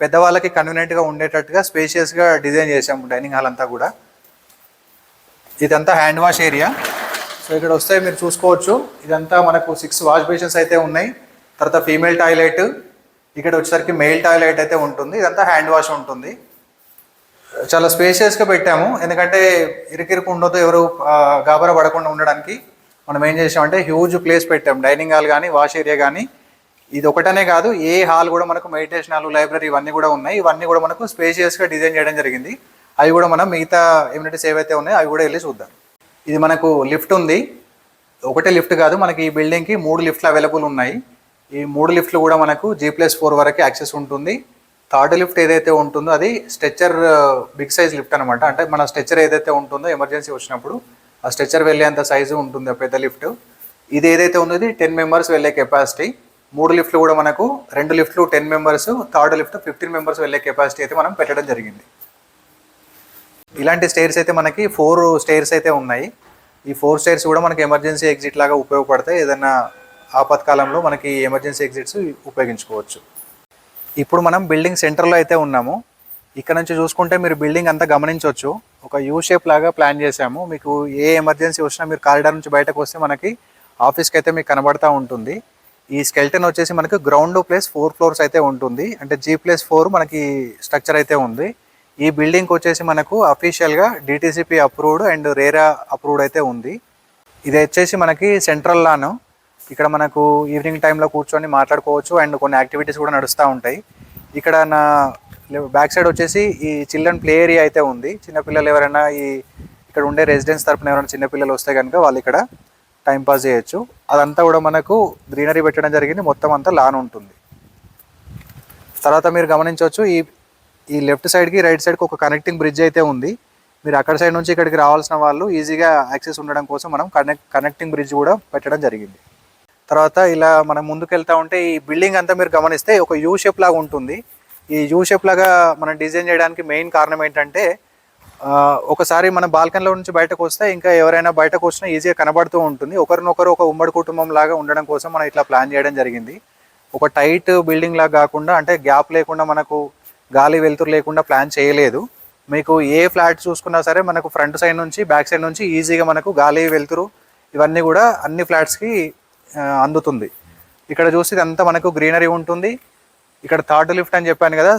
పెద్దవాళ్ళకి కన్వీనియంట్గా ఉండేటట్టుగా స్పేషియస్గా డిజైన్ చేసాము డైనింగ్ హాల్ అంతా కూడా. ఇదంతా హ్యాండ్ వాష్ ఏరియా. సో ఇక్కడ వస్తే మీరు చూసుకోవచ్చు, ఇదంతా మనకు 6 వాష్ బేసిన్స్ అయితే ఉన్నాయి. తర్వాత ఫీమేల్ టాయిలెట్, ఇక్కడ వచ్చేసరికి మేల్ టాయిలెట్ అయితే ఉంటుంది. ఇదంతా హ్యాండ్ వాష్ ఉంటుంది. చాలా స్పేషియస్గా పెట్టాము, ఎందుకంటే ఇరుకిరుకు ఉండదు, ఎవరు గాబరా పడకుండా ఉండడానికి. మనం ఏం చేసామంటే హ్యూజ్ ప్లేస్ పెట్టాము. డైనింగ్ హాల్ కానీ వాష్ ఏరియా కానీ ఇది ఒకటనే కాదు, ఏ హాల్ కూడా మనకు మెడిటేషన్ హాల్, లైబ్రరీ ఇవన్నీ కూడా ఉన్నాయి. ఇవన్నీ కూడా మనకు స్పేషియస్గా డిజైన్ చేయడం జరిగింది. అవి కూడా మనం మిగతా ఎమ్యూనిటీస్ ఏవైతే ఉన్నాయో అవి కూడా వెళ్ళి చూద్దాం. ఇది మనకు లిఫ్ట్ ఉంది. ఒకటే లిఫ్ట్ కాదు, మనకి ఈ బిల్డింగ్కి 3 లిఫ్ట్లు అవైలబుల్ ఉన్నాయి. ఈ 3 లిఫ్ట్లు కూడా మనకు G+4 వరకు యాక్సెస్ ఉంటుంది. థర్డ్ లిఫ్ట్ ఏదైతే ఉంటుందో అది స్ట్రెచ్చర్ బిగ్ సైజ్ లిఫ్ట్ అనమాట. అంటే మన స్ట్రెచ్చర్ ఏదైతే ఉంటుందో ఎమర్జెన్సీ వచ్చినప్పుడు ఆ స్ట్రెచ్చర్ వెళ్ళేంత సైజు ఉంటుంది ఆ పెద్ద లిఫ్ట్. ఇది ఏదైతే ఉందో ఇది 10 మెంబర్స్ వెళ్ళే కెపాసిటీ. 3 లిఫ్ట్లు కూడా మనకు 2 లిఫ్ట్లు 10 మెంబర్స్, థర్డ్ లిఫ్ట్ 15 మెంబర్స్ వెళ్ళే కెపాసిటీ అయితే మనం పెట్టడం జరిగింది. ఇలాంటి స్టైర్స్ అయితే మనకి 4 స్టైర్స్ అయితే ఉన్నాయి. ఈ 4 స్టైర్స్ కూడా మనకి ఎమర్జెన్సీ ఎగ్జిట్ లాగా ఉపయోగపడతాయి. ఏదైనా ఆపత్కాలంలో మనకి ఎమర్జెన్సీ ఎగ్జిట్స్ ఉపయోగించుకోవచ్చు. ఇప్పుడు మనం బిల్డింగ్ సెంటర్లో అయితే ఉన్నాము. ఇక్కడ నుంచి చూసుకుంటే మీరు బిల్డింగ్ అంతా గమనించవచ్చు. ఒక యూ షేప్ లాగా ప్లాన్ చేసాము. మీకు ఏ ఎమర్జెన్సీ వచ్చినా మీరు కారిడార్ నుంచి బయటకు వస్తే మనకి ఆఫీస్కి అయితే మీకు కనబడతా ఉంటుంది. ఈ స్కెల్టన్ వచ్చేసి మనకి గ్రౌండ్ ప్లస్ 4 ఫ్లోర్స్ అయితే ఉంటుంది. అంటే G+4 మనకి స్ట్రక్చర్ అయితే ఉంది. ఈ బిల్డింగ్కి వచ్చేసి మనకు అఫీషియల్గా DTCP approved and RERA approved అయితే ఉంది. ఇది వచ్చేసి మనకి సెంట్రల్ లాను. ఇక్కడ మనకు ఈవినింగ్ టైంలో కూర్చొని మాట్లాడుకోవచ్చు అండ్ కొన్ని యాక్టివిటీస్ కూడా నడుస్తూ ఉంటాయి. ఇక్కడ నా బ్యాక్ సైడ్ వచ్చేసి ఈ చిల్డ్రన్ ప్లే ఏరియా అయితే ఉంది. చిన్నపిల్లలు ఎవరైనా ఇక్కడ ఉండే రెసిడెన్స్ తరపున ఎవరైనా చిన్నపిల్లలు వస్తే కనుక వాళ్ళు ఇక్కడ టైంపాస్ చేయొచ్చు. అదంతా కూడా మనకు గ్రీనరీ పెట్టడం జరిగింది. మొత్తం అంతా లాన్ ఉంటుంది. తర్వాత మీరు గమనించవచ్చు ఈ లెఫ్ట్ సైడ్కి రైట్ సైడ్కి ఒక కనెక్టింగ్ బ్రిడ్జ్ అయితే ఉంది. మీరు అక్కడ సైడ్ నుంచి ఇక్కడికి రావాల్సిన వాళ్ళు ఈజీగా యాక్సెస్ ఉండడం కోసం మనం కనెక్టింగ్ బ్రిడ్జ్ కూడా పెట్టడం జరిగింది. తర్వాత ఇలా మనం ముందుకు వెళ్తూ ఉంటే ఈ బిల్డింగ్ అంతా మీరు గమనిస్తే ఒక యూ షేప్ లాగా ఉంటుంది. ఈ యూ షేప్ లాగా మనం డిజైన్ చేయడానికి మెయిన్ కారణం ఏంటంటే ఒకసారి మన బాల్కనీలో నుంచి బయటకు వస్తే ఇంకా ఎవరైనా బయటకు వచ్చినా ఈజీగా కనబడుతూ ఉంటుంది. ఒకరినొకరు ఒక ఉమ్మడి కుటుంబం లాగా ఉండడం కోసం మనం ఇట్లా ప్లాన్ చేయడం జరిగింది. ఒక టైట్ బిల్డింగ్ లాగా కాకుండా, అంటే గ్యాప్ లేకుండా, మనకు గాలి వెలుతురు లేకుండా ప్లాన్ చేయలేదు. మీకు ఏ ఫ్లాట్ చూసుకున్నా సరే మనకు ఫ్రంట్ సైడ్ నుంచి బ్యాక్ సైడ్ నుంచి ఈజీగా మనకు గాలి వెలుతురు ఇవన్నీ కూడా అన్ని ఫ్లాట్స్కి అందుతుంది. ఇక్కడ చూస్తే ఇదంతా మనకు గ్రీనరీ ఉంటుంది. ఇక్కడ థర్డ్ లిఫ్ట్ అని చెప్పాను కదా,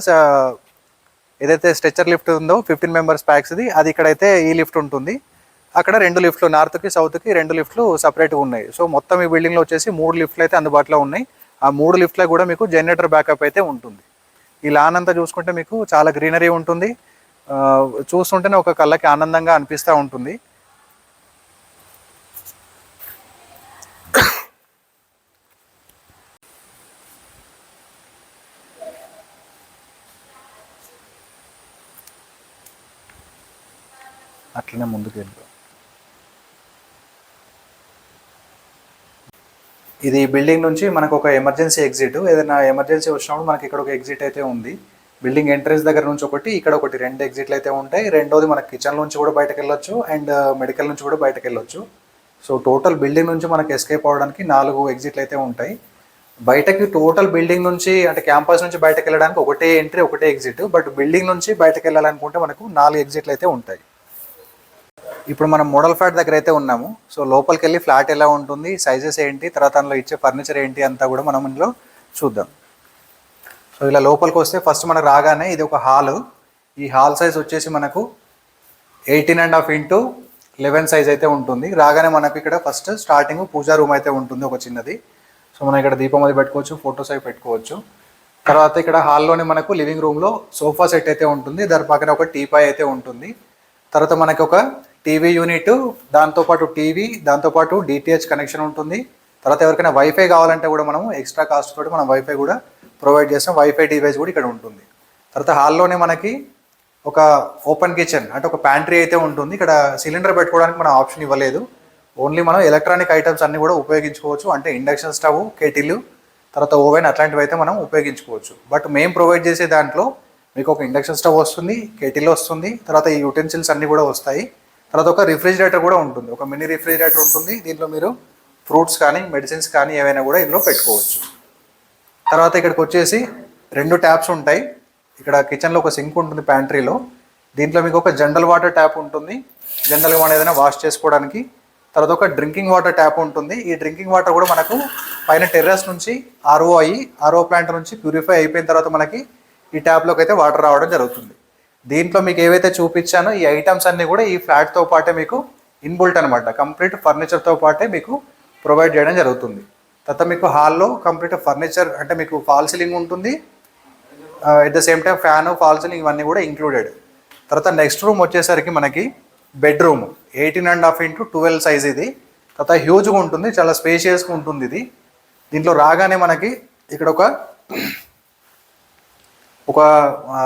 ఏదైతే స్ట్రెచ్చర్ లిఫ్ట్ ఉందో 15 మెంబర్స్ ప్యాక్స్ది, అది ఇక్కడైతే ఈ లిఫ్ట్ ఉంటుంది. అక్కడ 2 లిఫ్ట్లు నార్త్కి సౌత్కి 2 లిఫ్ట్లు సపరేట్గా ఉన్నాయి. సో మొత్తం ఈ బిల్డింగ్లో వచ్చేసి 3 లిఫ్ట్లు అయితే అందుబాటులో ఉన్నాయి. ఆ 3 లిఫ్ట్లో కూడా మీకు జనరేటర్ బ్యాకప్ అయితే ఉంటుంది. ఈ లాన్ అంతా చూసుకుంటే మీకు చాలా గ్రీనరీ ఉంటుంది. చూస్తుంటేనే ఒక కళ్ళకి ఆనందంగా అనిపిస్తూ ఉంటుంది. అట్లనే ముందుకు వెళ్తాం. ఇది బిల్డింగ్ నుంచి మనకు ఒక ఎమర్జెన్సీ ఎగ్జిట్, ఏదైనా ఎమర్జెన్సీ వచ్చినప్పుడు మనకి ఇక్కడ ఒక ఎగ్జిట్ అయితే ఉంది. బిల్డింగ్ ఎంట్రన్స్ దగ్గర నుంచి ఒకటి, ఇక్కడ ఒకటి, 2 ఎగ్జిట్లు అయితే ఉంటాయి. రెండోది మనకి కిచెన్ నుంచి కూడా బయటకు వెళ్ళొచ్చు అండ్ మెడికల్ నుంచి కూడా బయటకు వెళ్ళొచ్చు. సో టోటల్ బిల్డింగ్ నుంచి మనకి ఎస్కేప్ అవ్వడానికి 4 ఎగ్జిట్లు అయితే ఉంటాయి. బయటకి టోటల్ బిల్డింగ్ నుంచి అంటే క్యాంపస్ నుంచి బయటకు వెళ్ళడానికి ఒకటే ఎంట్రీ, ఒకటే ఎగ్జిట్. బట్ బిల్డింగ్ నుంచి బయటకు వెళ్ళాలనుకుంటే మనకు 4 ఎగ్జిట్లు అయితే ఉంటాయి. ఇప్పుడు మనం మోడల్ ఫ్లాట్ దగ్గర అయితే ఉన్నాము. సో లోపలికి వెళ్ళి ఫ్లాట్ ఎలా ఉంటుంది, సైజెస్ ఏంటి, తర్వాత అందులో ఇచ్చే ఫర్నిచర్ ఏంటి అంతా కూడా మనం ఇందులో చూద్దాం. సో ఇలా లోపలికి వస్తే ఫస్ట్ మనకు రాగానే ఇది ఒక హాల్. ఈ హాల్ సైజ్ వచ్చేసి మనకు 18.5 x 11 సైజ్ అయితే ఉంటుంది. రాగానే మనకు ఇక్కడ ఫస్ట్ స్టార్టింగ్ పూజా రూమ్ అయితే ఉంటుంది ఒక చిన్నది. సో మనం ఇక్కడ దీపం అది పెట్టుకోవచ్చు, ఫొటోస్ అవి పెట్టుకోవచ్చు. తర్వాత ఇక్కడ హాల్లోనే మనకు లివింగ్ రూమ్లో సోఫా సెట్ అయితే ఉంటుంది. దాని పక్కన ఒక టీపాయ్ అయితే ఉంటుంది. తర్వాత మనకి ఒక టీవీ యూనిట్, దాంతోపాటు టీవీ, దాంతోపాటు డిటిహెచ్ కనెక్షన్ ఉంటుంది. తర్వాత ఎవరికైనా వైఫై కావాలంటే కూడా మనము ఎక్స్ట్రా కాస్ట్ తోటి మనం వైఫై కూడా ప్రొవైడ్ చేస్తాం. వైఫై డివైస్ కూడా ఇక్కడ ఉంటుంది. తర్వాత హాల్లోనే మనకి ఒక ఓపెన్ కిచెన్ అంటే ఒక ప్యాంట్రీ అయితే ఉంటుంది. ఇక్కడ సిలిండర్ పెట్టుకోవడానికి మనం ఆప్షన్ ఇవ్వలేదు. ఓన్లీ మనం ఎలక్ట్రానిక్ ఐటమ్స్ అన్నీ కూడా ఉపయోగించుకోవచ్చు. అంటే ఇండక్షన్ స్టవ్, కెటిల్, తర్వాత ఓవెన్ అట్లాంటివి అయితే మనం ఉపయోగించుకోవచ్చు. బట్ మేము ప్రొవైడ్ చేసే దాంట్లో మీకు ఒక ఇండక్షన్ స్టవ్ వస్తుంది, కెటిల్ వస్తుంది, తర్వాత ఈ యుటెన్సిల్స్ అన్నీ కూడా వస్తాయి. తర్వాత ఒక రిఫ్రిజిరేటర్ కూడా ఉంటుంది, ఒక మినీ రిఫ్రిజిరేటర్ ఉంటుంది. దీంట్లో మీరు ఫ్రూట్స్ కానీ మెడిసిన్స్ కానీ ఏవైనా కూడా ఇందులో పెట్టుకోవచ్చు. తర్వాత ఇక్కడికి వచ్చేసి 2 ట్యాప్స్ ఉంటాయి. ఇక్కడ కిచెన్లో ఒక సింక్ ఉంటుంది ప్యాంట్రీలో. దీంట్లో మీకు ఒక జనరల్ వాటర్ ట్యాప్ ఉంటుంది, జనరల్గా మనం ఏదైనా వాష్ చేసుకోవడానికి. తర్వాత ఒక డ్రింకింగ్ వాటర్ ట్యాప్ ఉంటుంది. ఈ డ్రింకింగ్ వాటర్ కూడా మనకు పైన టెర్రస్ నుంచి ఆర్ఓ ప్లాంట్ నుంచి ప్యూరిఫై అయిపోయిన తర్వాత మనకి ఈ ట్యాప్లోకి అయితే వాటర్ రావడం జరుగుతుంది. దీంట్లో మీకు ఏవైతే చూపించానో ఈ ఐటమ్స్ అన్నీ కూడా ఈ ఫ్లాట్తో పాటే మీకు ఇన్బుల్ట్ అనమాట. కంప్లీట్ ఫర్నిచర్తో పాటే మీకు ప్రొవైడ్ చేయడం జరుగుతుంది. తర్వాత మీకు హాల్లో కంప్లీట్ ఫర్నిచర్ అంటే మీకు ఫాల్ సీలింగ్ ఉంటుంది. At the same time fan, fall ceiling ఇవన్నీ కూడా ఇంక్లూడెడ్. తర్వాత నెక్స్ట్ రూమ్ వచ్చేసరికి మనకి బెడ్రూమ్ 18.5 x 12 సైజ్ ఇది. తర్వాత హ్యూజ్గా ఉంటుంది, చాలా స్పేషియస్గా ఉంటుంది ఇది. దీంట్లో రాగానే మనకి ఇక్కడ ఒక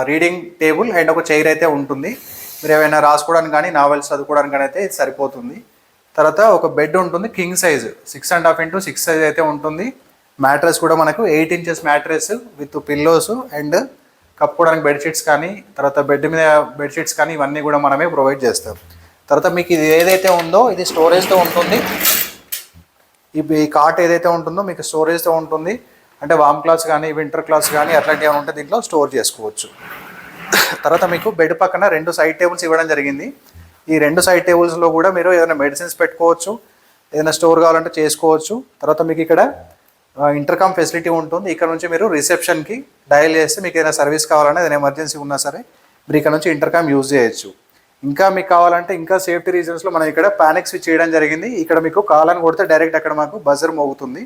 రీడింగ్ టేబుల్ అండ్ ఒక చైర్ అయితే ఉంటుంది. మీరు ఏమైనా రాసుకోవడానికి కానీ నావెల్స్ చదువుకోవడానికి కానీ అయితే ఇది సరిపోతుంది. తర్వాత ఒక బెడ్ ఉంటుంది, కింగ్ సైజ్ 6.5 x 6 సైజ్ అయితే ఉంటుంది. మ్యాట్రెస్ కూడా మనకు 8 inches mattress with pillows and కప్పుకోవడానికి బెడ్షీట్స్ కానీ, తర్వాత బెడ్ మీద బెడ్షీట్స్ కానీ ఇవన్నీ కూడా మనమే ప్రొవైడ్ చేస్తాం. తర్వాత మీకు ఇది ఏదైతే ఉందో ఇది స్టోరేజ్తో ఉంటుంది. ఈ కాట్ ఏదైతే ఉంటుందో మీకు స్టోరేజ్తో ఉంటుంది. అంటే వామ్ క్లాత్స్ కానీ, వింటర్ క్లాత్స్ కానీ అట్లాంటివి ఏమైనా ఉంటే దీంట్లో స్టోర్ చేసుకోవచ్చు. తర్వాత మీకు బెడ్ పక్కన 2 సైడ్ టేబుల్స్ ఇవ్వడం జరిగింది. ఈ 2 సైడ్ టేబుల్స్లో కూడా మీరు ఏదైనా మెడిసిన్స్ పెట్టుకోవచ్చు, ఏదైనా స్టోర్ కావాలంటే చేసుకోవచ్చు. తర్వాత మీకు ఇక్కడ ఇంటర్కామ్ ఫెసిలిటీ ఉంటుంది. ఇక్కడ నుంచి మీరు రిసెప్షన్కి డయల్ చేస్తే మీకు ఏదైనా సర్వీస్ కావాలన్నా, ఏదైనా ఎమర్జెన్సీ ఉన్నా సరే మీరు ఇక్కడ నుంచి ఇంటర్కామ్ యూజ్ చేయొచ్చు. ఇంకా మీకు కావాలంటే ఇంకా సేఫ్టీ రీజన్స్లో మనం ఇక్కడ పానిక్ స్విచ్ చేయడం జరిగింది. ఇక్కడ మీకు కాల్ అని కొడితే డైరెక్ట్ అక్కడ మాకు బజర్ మోగుతుంది.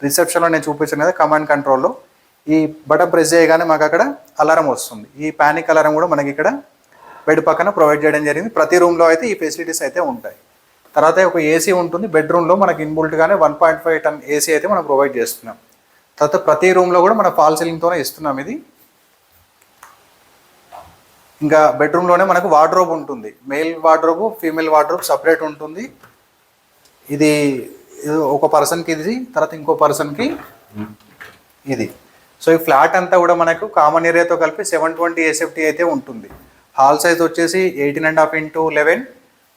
రిసెప్షన్లో నేను చూపించాను కదా కమాండ్ కంట్రోల్లో, ఈ బటన్ ప్రెస్ చేయగానే మాకు అక్కడ అలారం వస్తుంది. ఈ పానిక్ అలారం కూడా మనకి ఇక్కడ బెడ్ పక్కన ప్రొవైడ్ చేయడం జరిగింది. ప్రతి రూమ్లో అయితే ఈ ఫెసిలిటీస్ అయితే ఉంటాయి. తర్వాత ఒక ఏసీ ఉంటుంది బెడ్రూమ్లో మనకి ఇన్బుల్ట్గానే 1.5 ton ఏసీ అయితే మనం ప్రొవైడ్ చేస్తున్నాం. తర్వాత ప్రతి రూమ్లో కూడా మన ఫాల్ సీలింగ్తోనే ఇస్తున్నాం ఇది. ఇంకా బెడ్రూమ్లోనే మనకు వార్డ్రోబ్ ఉంటుంది, male wardrobe, female wardrobe separate ఉంటుంది. ఇది ఒక పర్సన్కి ఇది, తర్వాత ఇంకో పర్సన్కి ఇది. సో ఈ ఫ్లాట్ అంతా కూడా మనకు కామన్ ఏరియాతో కలిపి 720 SFT అయితే ఉంటుంది. హాల్ సైజ్ వచ్చేసి 18.5 x 11,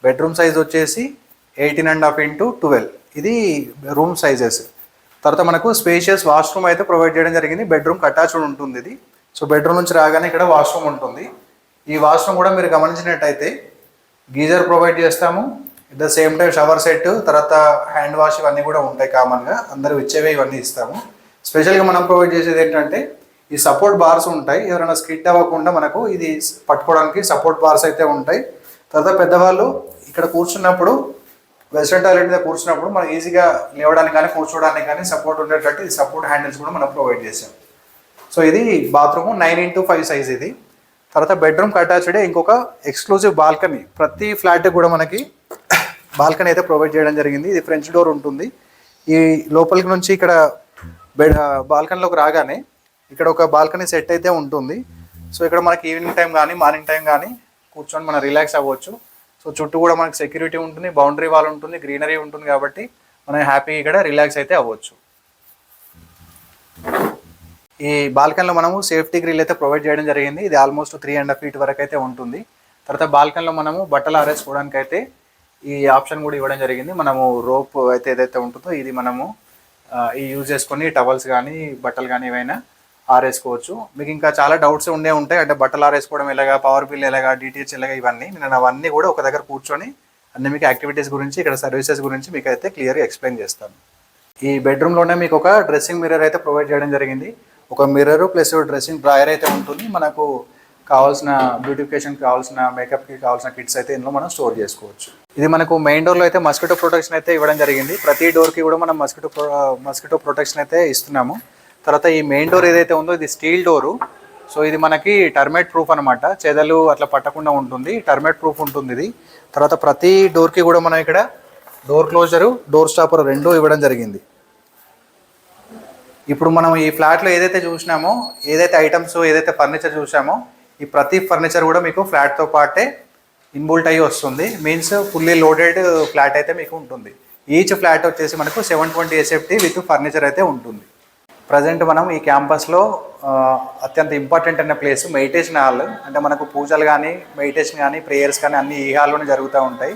బెడ్రూమ్ సైజ్ వచ్చేసి 18.5 x 12. ఇది రూమ్ సైజెస్. తర్వాత మనకు స్పేషియస్ వాష్రూమ్ అయితే ప్రొవైడ్ చేయడం జరిగింది. బెడ్రూమ్ అటాచ్డ్ ఉంటుంది ఇది. సో బెడ్రూమ్ నుంచి రాగానే ఇక్కడ వాష్రూమ్ ఉంటుంది. ఈ వాష్రూమ్ కూడా మీరు గమనించినట్టయితే గీజర్ ప్రొవైడ్ చేస్తాము. At the same time shower set, తర్వాత హ్యాండ్ వాష్ ఇవన్నీ కూడా ఉంటాయి. కామన్గా అందరూ ఇచ్చేవే ఇవన్నీ ఇస్తాము. స్పెషల్గా మనం ప్రొవైడ్ చేసేది ఏంటంటే ఈ సపోర్ట్ బార్స్ ఉంటాయి. ఎవరైనా స్కిడ్ అవ్వకుండా మనకు ఇది పట్టుకోవడానికి సపోర్ట్ బార్స్ అయితే ఉంటాయి. తర్వాత పెద్దవాళ్ళు ఇక్కడ కూర్చున్నప్పుడు వెస్ట్రన్ టాయిలెట్ మీద కూర్చున్నప్పుడు మనం ఈజీగా లేవడానికి కానీ కూర్చోవడానికి కానీ సపోర్ట్ ఉండేటట్టు ఈ సపోర్ట్ హ్యాండిల్స్ కూడా మనం ప్రొవైడ్ చేసాం. సో ఇది బాత్రూమ్ 9 x 5 సైజ్ ఇది. తర్వాత బెడ్రూమ్కి అటాచ్డ్ ఇంకొక ఎక్స్క్లూజివ్ బాల్కనీ. ప్రతి ఫ్లాట్ కూడా మనకి బాల్కనీ అయితే ప్రొవైడ్ చేయడం జరిగింది. ఇది ఫ్రెంచ్ డోర్ ఉంటుంది. ఈ లోపలికి నుంచి ఇక్కడ బాల్కనీలోకి రాగానే ఇక్కడ ఒక బాల్కనీ సెట్ అయితే ఉంటుంది. సో ఇక్కడ మనకి ఈవినింగ్ టైం కానీ మార్నింగ్ టైం కానీ కూర్చొని మనం రిలాక్స్ అవ్వచ్చు. సో చుట్టూ కూడా మనకి సెక్యూరిటీ ఉంటుంది, బౌండరీ వాల్ ఉంటుంది, గ్రీనరీ ఉంటుంది, కాబట్టి మనం హ్యాపీగా ఇక్కడ రిలాక్స్ అయితే అవ్వచ్చు. ఈ బాల్కనీలో మనము సేఫ్టీ గ్రిల్ అయితే ప్రొవైడ్ చేయడం జరిగింది. ఇది ఆల్మోస్ట్ 3.5 feet వరకు అయితే ఉంటుంది. తర్వాత బాల్కనీలో మనము బట్టలు ఆరేసుకోవడానికి అయితే ఈ ఆప్షన్ కూడా ఇవ్వడం జరిగింది. మనము రోప్ అయితే ఏదైతే ఉంటుందో ఇది మనము ఈ యూజ్ చేసుకొని టవల్స్ కానీ బట్టలు కానీ ఏవైనా ఆరేసుకోవచ్చు. మీకు ఇంకా చాలా డౌట్స్ ఉంటాయి, అంటే బట్టలు ఆరేసుకోవడం ఎలాగా, పవర్ బిల్ ఎలాగా, డిటిహెచ్ ఎలాగా, ఇవన్నీ నేను అవన్నీ కూడా ఒక దగ్గర కూర్చొని అన్ని మీకు యాక్టివిటీస్ గురించి ఇక్కడ సర్వీసెస్ గురించి మీకు అయితే క్లియర్గా ఎక్స్ప్లెయిన్ చేస్తాను. ఈ బెడ్రూమ్లోనే మీకు ఒక డ్రెస్సింగ్ మిర్రర్ అయితే ప్రొవైడ్ చేయడం జరిగింది. ఒక మిర్రర్ ప్లస్ డ్రెస్సింగ్ డ్రాయర్ అయితే ఉంటుంది. మనకు కావాల్సిన బ్యూటిఫికేషన్కి కావాల్సిన మేకప్కి కావాల్సిన కిట్స్ అయితే ఇందులో మనం స్టోర్ చేసుకోవచ్చు. ఇది మనకు మెయిన్ డోర్లో అయితే మస్కిటో ప్రొటెక్షన్ అయితే ఇవ్వడం జరిగింది. ప్రతి డోర్కి కూడా మనం మస్కిటో ప్రొటెక్షన్ అయితే ఇస్తున్నాము. తర్వాత ఈ మెయిన్ డోర్ ఏదైతే ఉందో ఇది స్టీల్ డోరు. సో ఇది మనకి టర్మైట్ ప్రూఫ్ అనమాట, చెదలు అట్లా పట్టకుండా ఉంటుంది, టర్మైట్ ప్రూఫ్ ఉంటుంది ఇది. తర్వాత ప్రతి డోర్కి కూడా మనం ఇక్కడ డోర్ క్లోజరు, డోర్ స్టాపర్ రెండూ ఇవ్వడం జరిగింది. ఇప్పుడు మనం ఈ ఫ్లాట్లో ఏదైతే చూసినామో, ఏదైతే ఐటమ్స్ ఏదైతే ఫర్నిచర్ చూసామో, ఈ ప్రతి ఫర్నిచర్ కూడా మీకు ఫ్లాట్తో పాటే ఇన్బుల్ట్ అయ్యి వస్తుంది. మీన్స్ ఫుల్లీ లోడెడ్ ఫ్లాట్ అయితే మీకు ఉంటుంది. ఈచ్ ఫ్లాట్ వచ్చేసి మనకు 720 SFT విత్ ఫర్నిచర్ అయితే ఉంటుంది. ప్రజెంట్ మనం ఈ క్యాంపస్లో అత్యంత ఇంపార్టెంట్ అయిన ప్లేస్ మెడిటేషన్ హాల్. అంటే మనకు పూజలు కానీ మెడిటేషన్ కానీ ప్రేయర్స్ కానీ అన్ని ఈ హాల్లోనే జరుగుతూ ఉంటాయి.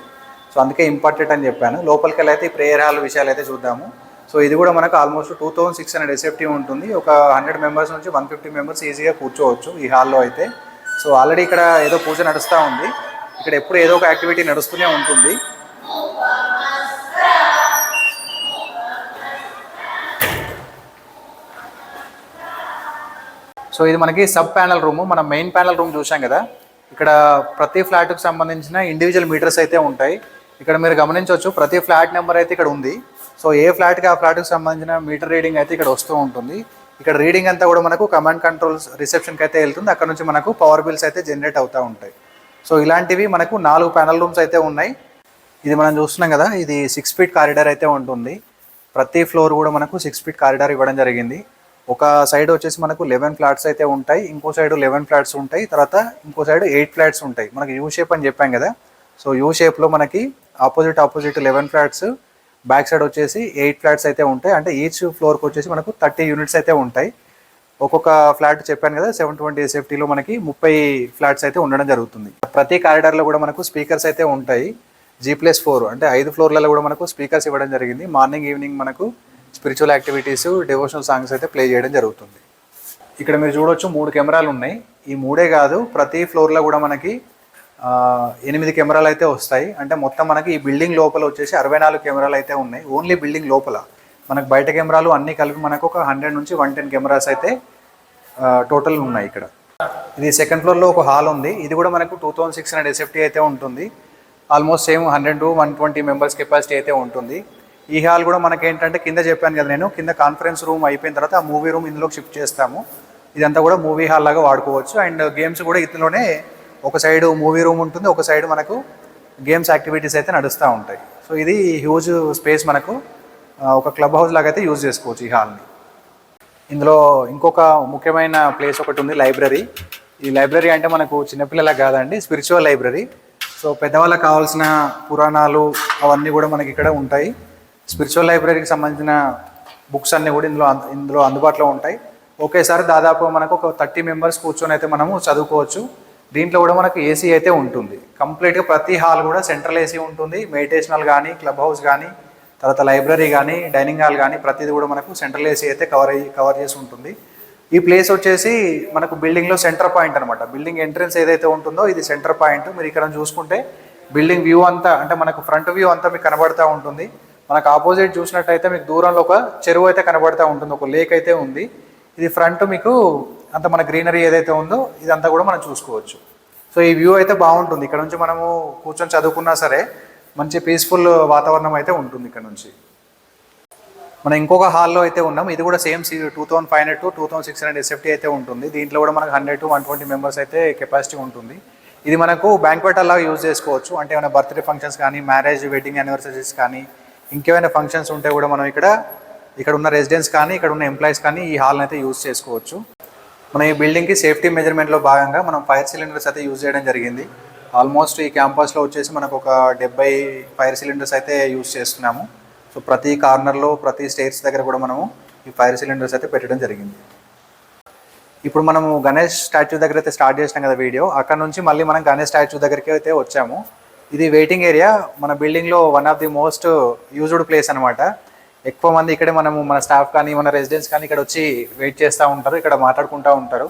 సో అందుకే ఇంపార్టెంట్ అని చెప్పాను. లోపలికి వెళ్ళి అయితే ఈ ప్రేయర్ హాల్ విషయాలు అయితే చూద్దాము. సో ఇది కూడా మనకు ఆల్మోస్ట్ 2600 SFT ఉంటుంది. ఒక 100 మెంబర్స్ నుంచి 150 మెంబర్స్ ఈజీగా కూర్చోవచ్చు ఈ హాల్లో అయితే. సో ఆల్రెడీ ఇక్కడ ఏదో పూజ నడుస్తూ ఉంది. ఇక్కడ ఎప్పుడు ఏదో ఒక యాక్టివిటీ నడుస్తూనే ఉంటుంది. సో ఇది మనకి సబ్ ప్యానల్ రూము. మనం మెయిన్ ప్యానల్ రూమ్ చూసాం కదా, ఇక్కడ ప్రతి ఫ్లాట్కి సంబంధించిన ఇండివిజువల్ మీటర్స్ అయితే ఉంటాయి. ఇక్కడ మీరు గమనించవచ్చు ప్రతి ఫ్లాట్ నెంబర్ అయితే ఇక్కడ ఉంది. సో ఏ ఫ్లాట్కి ఆ ఫ్లాట్కి సంబంధించిన మీటర్ రీడింగ్ అయితే ఇక్కడ వస్తూ ఉంటుంది. ఇక్కడ రీడింగ్ అంతా కూడా మనకు కమాండ్ కంట్రోల్స్ రిసెప్షన్కి అయితే వెళ్తుంది. అక్కడ నుంచి మనకు పవర్ బిల్స్ అయితే జనరేట్ అవుతూ ఉంటాయి. సో ఇలాంటివి మనకు 4 ప్యానల్ రూమ్స్ అయితే ఉన్నాయి. ఇది మనం చూస్తున్నాం కదా, ఇది 6 feet కారిడార్ అయితే ఉంటుంది. ప్రతి ఫ్లోర్ కూడా మనకు 6 feet కారిడార్ ఇవ్వడం జరిగింది. ఒక సైడ్ వచ్చేసి మనకు 11 ఫ్లాట్స్ అయితే ఉంటాయి, ఇంకో సైడ్ 11 ఫ్లాట్స్ ఉంటాయి, తర్వాత ఇంకో సైడ్ 8 ఫ్లాట్స్ ఉంటాయి. మనకి యూ షేప్ అని చెప్పాం కదా, సో యూ షేప్లో మనకి ఆపోజిట్ 11 ఫ్లాట్స్, బ్యాక్ సైడ్ వచ్చేసి 8 ఫ్లాట్స్ అయితే ఉంటాయి. అంటే ఈచ్ ఫ్లోర్కి వచ్చేసి మనకు 30 యూనిట్స్ అయితే ఉంటాయి. ఒక్కొక్క ఫ్లాట్ చెప్పాను కదా 720 SFTలో మనకి 30 ఫ్లాట్స్ అయితే ఉండడం జరుగుతుంది. ప్రతి కారిడార్లో కూడా మనకు స్పీకర్స్ అయితే ఉంటాయి. G+4 అంటే 5 ఫ్లోర్లలో కూడా మనకు స్పీకర్స్ ఇవ్వడం జరిగింది. మార్నింగ్ ఈవినింగ్ మనకు స్పిరిచువల్ యాక్టివిటీస్, డివోషనల్ సాంగ్స్ అయితే ప్లే చేయడం జరుగుతుంది. ఇక్కడ మీరు చూడవచ్చు 3 కెమెరాలు ఉన్నాయి. ఈ 3 కాదు, ప్రతి ఫ్లోర్లో కూడా మనకి 8 కెమెరాలు అయితే వస్తాయి. అంటే మొత్తం మనకి ఈ బిల్డింగ్ లోపల వచ్చేసి 64 కెమెరాలు అయితే ఉన్నాయి. ఓన్లీ బిల్డింగ్ లోపల. మనకు బయట కెమెరాలు అన్నీ కలిపి మనకు ఒక 100 నుంచి 110 కెమెరాస్ అయితే టోటల్ ఉన్నాయి ఇక్కడ. ఇది సెకండ్ ఫ్లోర్లో ఒక హాల్ ఉంది. ఇది కూడా మనకు 2600 SFT అయితే ఉంటుంది. Almost same 100 to 120 members capacity అయితే ఉంటుంది. ఈ హాల్ కూడా మనకి ఏంటంటే కింద చెప్పాను కదా నేను, కింద కాన్ఫరెన్స్ రూమ్ అయిపోయిన తర్వాత ఆ మూవీ రూమ్ ఇందులోకి షిఫ్ట్ చేస్తాము. ఇదంతా కూడా మూవీ హాల్ లాగా వాడుకోవచ్చు. అండ్ గేమ్స్ కూడా ఇందులోనే ఒక సైడ్ మూవీ రూమ్ ఉంటుంది, ఒక సైడ్ మనకు గేమ్స్ యాక్టివిటీస్ అయితే నడుస్తూ ఉంటాయి. సో ఇది హ్యూజ్ స్పేస్, మనకు ఒక క్లబ్ హౌస్ లాగా అయితే యూజ్ చేసుకోవచ్చు ఈ హాల్ని. ఇందులో ఇంకొక ముఖ్యమైన ప్లేస్ ఒకటి ఉంది, లైబ్రరీ. ఈ లైబ్రరీ అంటే మనకు చిన్నపిల్లలకు కాదండి, స్పిరిచువల్ లైబ్రరీ. సో పెద్దవాళ్ళకి కావాల్సిన పురాణాలు అవన్నీ కూడా మనకి ఇక్కడ ఉంటాయి. స్పిరిచువల్ లైబ్రరీకి సంబంధించిన బుక్స్ అన్నీ కూడా ఇందులో అందుబాటులో ఉంటాయి. ఒకేసారి దాదాపు మనకు ఒక 30 మెంబర్స్ కూర్చొని అయితే మనము చదువుకోవచ్చు. దీంట్లో కూడా మనకు ఏసీ అయితే ఉంటుంది. కంప్లీట్గా ప్రతి హాల్ కూడా సెంట్రల్ ఏసీ ఉంటుంది. మెడిటేషనల్ కానీ, క్లబ్ హౌస్ కానీ, తర్వాత లైబ్రరీ కానీ, డైనింగ్ హాల్ కానీ ప్రతిదీ కూడా మనకు సెంట్రల్ ఏసీ అయితే కవర్ చేసి ఉంటుంది. ఈ ప్లేస్ వచ్చేసి మనకు బిల్డింగ్లో సెంటర్ పాయింట్ అనమాట. బిల్డింగ్ ఎంట్రన్స్ ఏదైతే ఉంటుందో ఇది సెంటర్ పాయింట్. మీరు ఇక్కడ చూసుకుంటే బిల్డింగ్ వ్యూ అంతా, అంటే మనకు ఫ్రంట్ వ్యూ అంతా మీకు కనబడుతూ ఉంటుంది. మనకు ఆపోజిట్ చూసినట్టయితే మీకు దూరంలో ఒక చెరువు అయితే కనబడుతూ ఉంటుంది, ఒక లేక్ అయితే ఉంది. ఇది ఫ్రంట్ మీకు అంత మన గ్రీనరీ ఏదైతే ఉందో ఇదంతా కూడా మనం చూసుకోవచ్చు. సో ఈ వ్యూ అయితే బాగుంటుంది. ఇక్కడ నుంచి మనము కూర్చొని చదువుకున్నా సరే మంచి పీస్ఫుల్ వాతావరణం అయితే ఉంటుంది ఇక్కడ నుంచి. మనం ఇంకొక హాల్లో అయితే ఉన్నాం. ఇది కూడా సేమ్ 2500 to 2600 ఎస్ఎఫ్టీ అయితే ఉంటుంది. దీంట్లో కూడా మనకు 100 to 120 మెంబర్స్ అయితే కెపాసిటీ ఉంటుంది. ఇది మనకు బ్యాంక్వెట్ లాగా యూజ్ చేసుకోవచ్చు. అంటే ఏమైనా బర్త్డే ఫంక్షన్స్ కానీ, మ్యారేజ్, వెడ్డింగ్ యానివర్సరీస్ కానీ, ఇంకేమైనా ఫంక్షన్స్ ఉంటే కూడా మనం ఇక్కడ ఉన్న రెసిడెంట్స్ కానీ, ఇక్కడ ఉన్న ఎంప్లాయీస్ కానీ ఈ హాల్ని అయితే యూజ్ చేసుకోవచ్చు. మనం ఈ బిల్డింగ్కి సేఫ్టీ మెజర్మెంట్లో భాగంగా మనం ఫైర్ సిలిండర్స్ అయితే యూజ్ చేయడం జరిగింది. ఆల్మోస్ట్ ఈ క్యాంపస్లో వచ్చేసి మనకు ఒక 70 ఫైర్ సిలిండర్స్ అయితే యూజ్ చేస్తున్నాము. సో ప్రతి కార్నర్లో, ప్రతి స్టేర్స్ దగ్గర కూడా మనము ఈ ఫైర్ సిలిండర్స్ అయితే పెట్టడం జరిగింది. ఇప్పుడు మనము గణేష్ స్టాచ్యూ దగ్గర అయితే స్టార్ట్ చేసినాం కదా వీడియో. అక్కడ నుంచి మళ్ళీ మనం గణేష్ స్టాచ్యూ దగ్గరికి అయితే వచ్చాము. ఇది వెయిటింగ్ ఏరియా. మన బిల్డింగ్లో one of the most used place అనమాట. ఎక్కువ మంది ఇక్కడే మన స్టాఫ్ కానీ, మన రెసిడెంట్స్ కానీ ఇక్కడ వచ్చి వెయిట్ చేస్తూ ఉంటారు, ఇక్కడ మాట్లాడుకుంటూ ఉంటారు.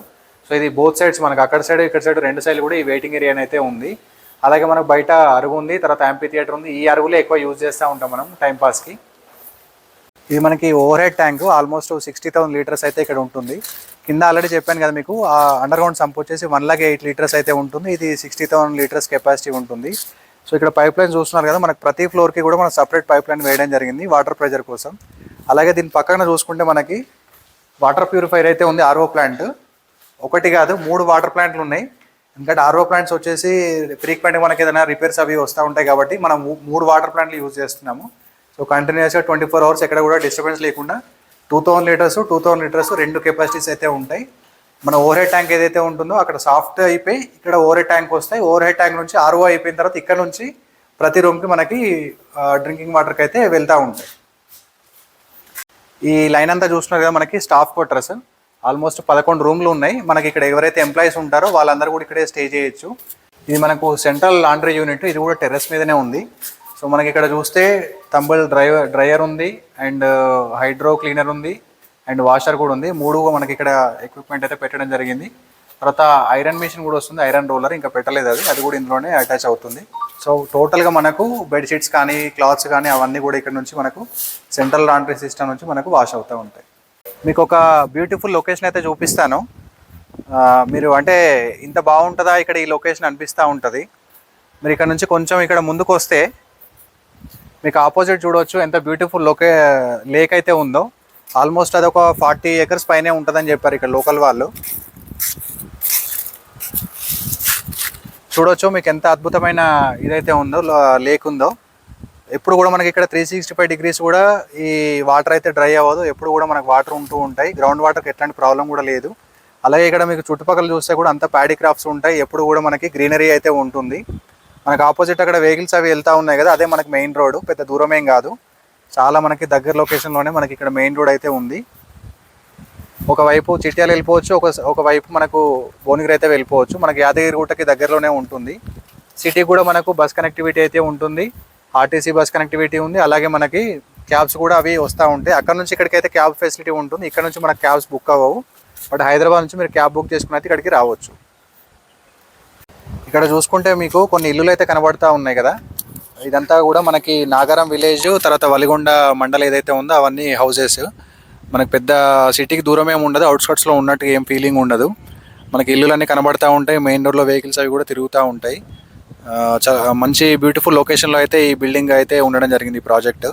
సో ఇది బోత్ సైడ్స్, మనకు అక్కడ సైడ్, ఇక్కడ సైడ్, రెండు సైడ్లు కూడా ఈ వెయిటింగ్ ఏరియా అయితే ఉంది. అలాగే మనకు బయట అరుగు ఉంది, తర్వాత యాంపీ థియేటర్ ఉంది. ఈ అరుగులే ఎక్కువ యూజ్ చేస్తూ ఉంటాం మనం టైంపాస్కి. ఇది మనకి over head tank, almost 60,000 litres అయితే ఇక్కడ ఉంటుంది. కింద ఆల్రెడీ చెప్పాను కదా మీకు, ఆ అండర్ గ్రౌండ్ సంప్ వచ్చేసి 108 లీటర్స్ అయితే ఉంటుంది. ఇది 60,000 లీటర్స్ కెపాసిటీ ఉంటుంది. సో ఇక్కడ పైప్ లైన్ చూస్తున్నారు కదా, మనకు ప్రతి ఫ్లోర్కి కూడా మనం సపరేట్ పైప్ లైన్ వేయడం జరిగింది వాటర్ ప్రెషర్ కోసం. అలాగే దీని పక్కన చూసుకుంటే మనకి వాటర్ ప్యూరిఫైర్ అయితే ఉంది, ఆర్ఓ ప్లాంట్. ఒకటి కాదు, 3 వాటర్ ప్లాంట్లు ఉన్నాయి. ఎందుకంటే ఆర్ఓ ప్లాంట్స్ వచ్చేసి ఫ్రీక్వెంట్గా మనకి ఏదైనా రిపేర్స్ అవి వస్తూ ఉంటాయి కాబట్టి మనం 3 వాటర్ ప్లాంట్లు యూజ్ చేస్తున్నాము. సో కంటిన్యూస్గా 24 అవర్స్ ఎక్కడ కూడా డిస్టర్బెన్స్ లేకుండా 2000 లీటర్స్ 2 కెపాసిటీస్ అయితే ఉంటాయి. మన ఓవర్ హెడ్ ట్యాంక్ ఏదైతే ఉంటుందో అక్కడ సాఫ్ట్ అయిపోయి ఇక్కడ ఓవర్ హెడ్ ట్యాంక్ వస్తాయి. ఓవర్ హెడ్ ట్యాంక్ నుంచి ఆర్ఓ అయిపోయిన తర్వాత ఇక్కడ నుంచి ప్రతి రూమ్కి మనకి డ్రింకింగ్ వాటర్కి అయితే వెళ్తూ ఉంటాయి. ఈ లైన్ అంతా చూస్తున్నారు కదా, మనకి స్టాఫ్ క్వార్టర్స్. ఆల్మోస్ట్ 11 రూమ్లు ఉన్నాయి. మనకి ఇక్కడ ఎవరైతే ఎంప్లాయీస్ ఉంటారో వాళ్ళందరూ కూడా ఇక్కడే స్టే చేయొచ్చు. ఇది మనకు సెంట్రల్ లాండ్రీ యూనిట్. ఇది కూడా టెర్రస్ మీదనే ఉంది. సో మనకి ఇక్కడ చూస్తే తంబుల్ డ్రైయర్ ఉంది, అండ్ హైడ్రో క్లీనర్ ఉంది, అండ్ వాషర్ కూడా ఉంది. 3 మనకి ఇక్కడ ఎక్విప్మెంట్ అయితే పెట్టడం జరిగింది. తర్వాత ఐరన్ మిషన్ కూడా వస్తుంది, ఐరన్ రోలర్ ఇంకా పెట్టలేదు, అది కూడా ఇందులోనే అటాచ్ అవుతుంది. సో టోటల్గా మనకు బెడ్షీట్స్ కానీ, క్లాత్స్ కానీ అవన్నీ కూడా ఇక్కడ నుంచి మనకు సెంట్రల్ లాండ్రీ సిస్టమ్ నుంచి మనకు వాష్ అవుతూ ఉంటాయి. మీకు ఒక బ్యూటిఫుల్ లొకేషన్ అయితే చూపిస్తాను. మీరు అంటే ఇంత బాగుంటుందా ఇక్కడ ఈ లొకేషన్ అనిపిస్తూ ఉంటుంది. మీరు ఇక్కడ నుంచి కొంచెం ఇక్కడ ముందుకు వస్తే మీకు ఆపోజిట్ చూడవచ్చు ఎంత బ్యూటిఫుల్ లేక్ అయితే ఉందో. ఆల్మోస్ట్ అది ఒక 40 acres పైనే ఉంటుందని చెప్పారు ఇక్కడ లోకల్ వాళ్ళు. చూడొచ్చు మీకు ఎంత అద్భుతమైన ఇదైతే ఉందో, లేక్ ఉందో. ఎప్పుడు కూడా మనకి ఇక్కడ 365 degrees కూడా ఈ వాటర్ అయితే డ్రై అవ్వదు. ఎప్పుడు కూడా మనకు వాటర్ ఉంటూ ఉంటాయి. గ్రౌండ్ వాటర్కి ఎట్లాంటి ప్రాబ్లం కూడా లేదు. అలాగే ఇక్కడ మీకు చుట్టుపక్కల చూస్తే కూడా అంతా ప్యాడీ క్రాప్స్ ఉంటాయి. ఎప్పుడు కూడా మనకి గ్రీనరీ అయితే ఉంటుంది. మనకు ఆపోజిట్ అక్కడ వెహికల్స్ అవి వెళ్తూ ఉన్నాయి కదా, అదే మనకి మెయిన్ రోడ్. పెద్ద దూరమేం కాదు, చాలా మనకి దగ్గర లొకేషన్లోనే మనకి ఇక్కడ మెయిన్ రోడ్ అయితే ఉంది. ఒకవైపు చిట్యాల వెళ్ళిపోవచ్చు, ఒకవైపు మనకు భువనగిరి అయితే వెళ్ళిపోవచ్చు. మనకి యాదగిరి గుట్టకి దగ్గరలోనే ఉంటుంది. సిటీ కూడా మనకు బస్ కనెక్టివిటీ అయితే ఉంటుంది. ఆర్టీసీ బస్ కనెక్టివిటీ ఉంది. అలాగే మనకి క్యాబ్స్ కూడా అవి వస్తూ ఉంటాయి. అక్కడ నుంచి ఇక్కడికైతే క్యాబ్ ఫెసిలిటీ ఉంటుంది. ఇక్కడ నుంచి మనకు క్యాబ్స్ బుక్ అవ్వవు. బట్ హైదరాబాద్ నుంచి మీరు క్యాబ్ బుక్ చేసుకుని అయితే ఇక్కడికి రావచ్చు. ఇక్కడ చూసుకుంటే మీకు కొన్ని ఇల్లులు అయితే కనబడతా ఉన్నాయి కదా, ఇదంతా కూడా మనకి నాగారం విలేజ్, తర్వాత వలిగొండ మండలం ఏదైతే ఉందో అవన్నీ హౌసెస్. మనకి పెద్ద సిటీకి దూరం ఏమి ఉండదు, అవుట్స్కట్స్లో ఉన్నట్టుగా ఏం ఫీలింగ్ ఉండదు. మనకి ఇల్లులన్నీ కనబడతా ఉంటాయి. మెయిన్ రోడ్లో వెహికల్స్ అవి కూడా తిరుగుతూ ఉంటాయి. చాలా మంచి బ్యూటిఫుల్ లొకేషన్లో అయితే ఈ బిల్డింగ్ అయితే ఉండడం జరిగింది ఈ ప్రాజెక్ట్.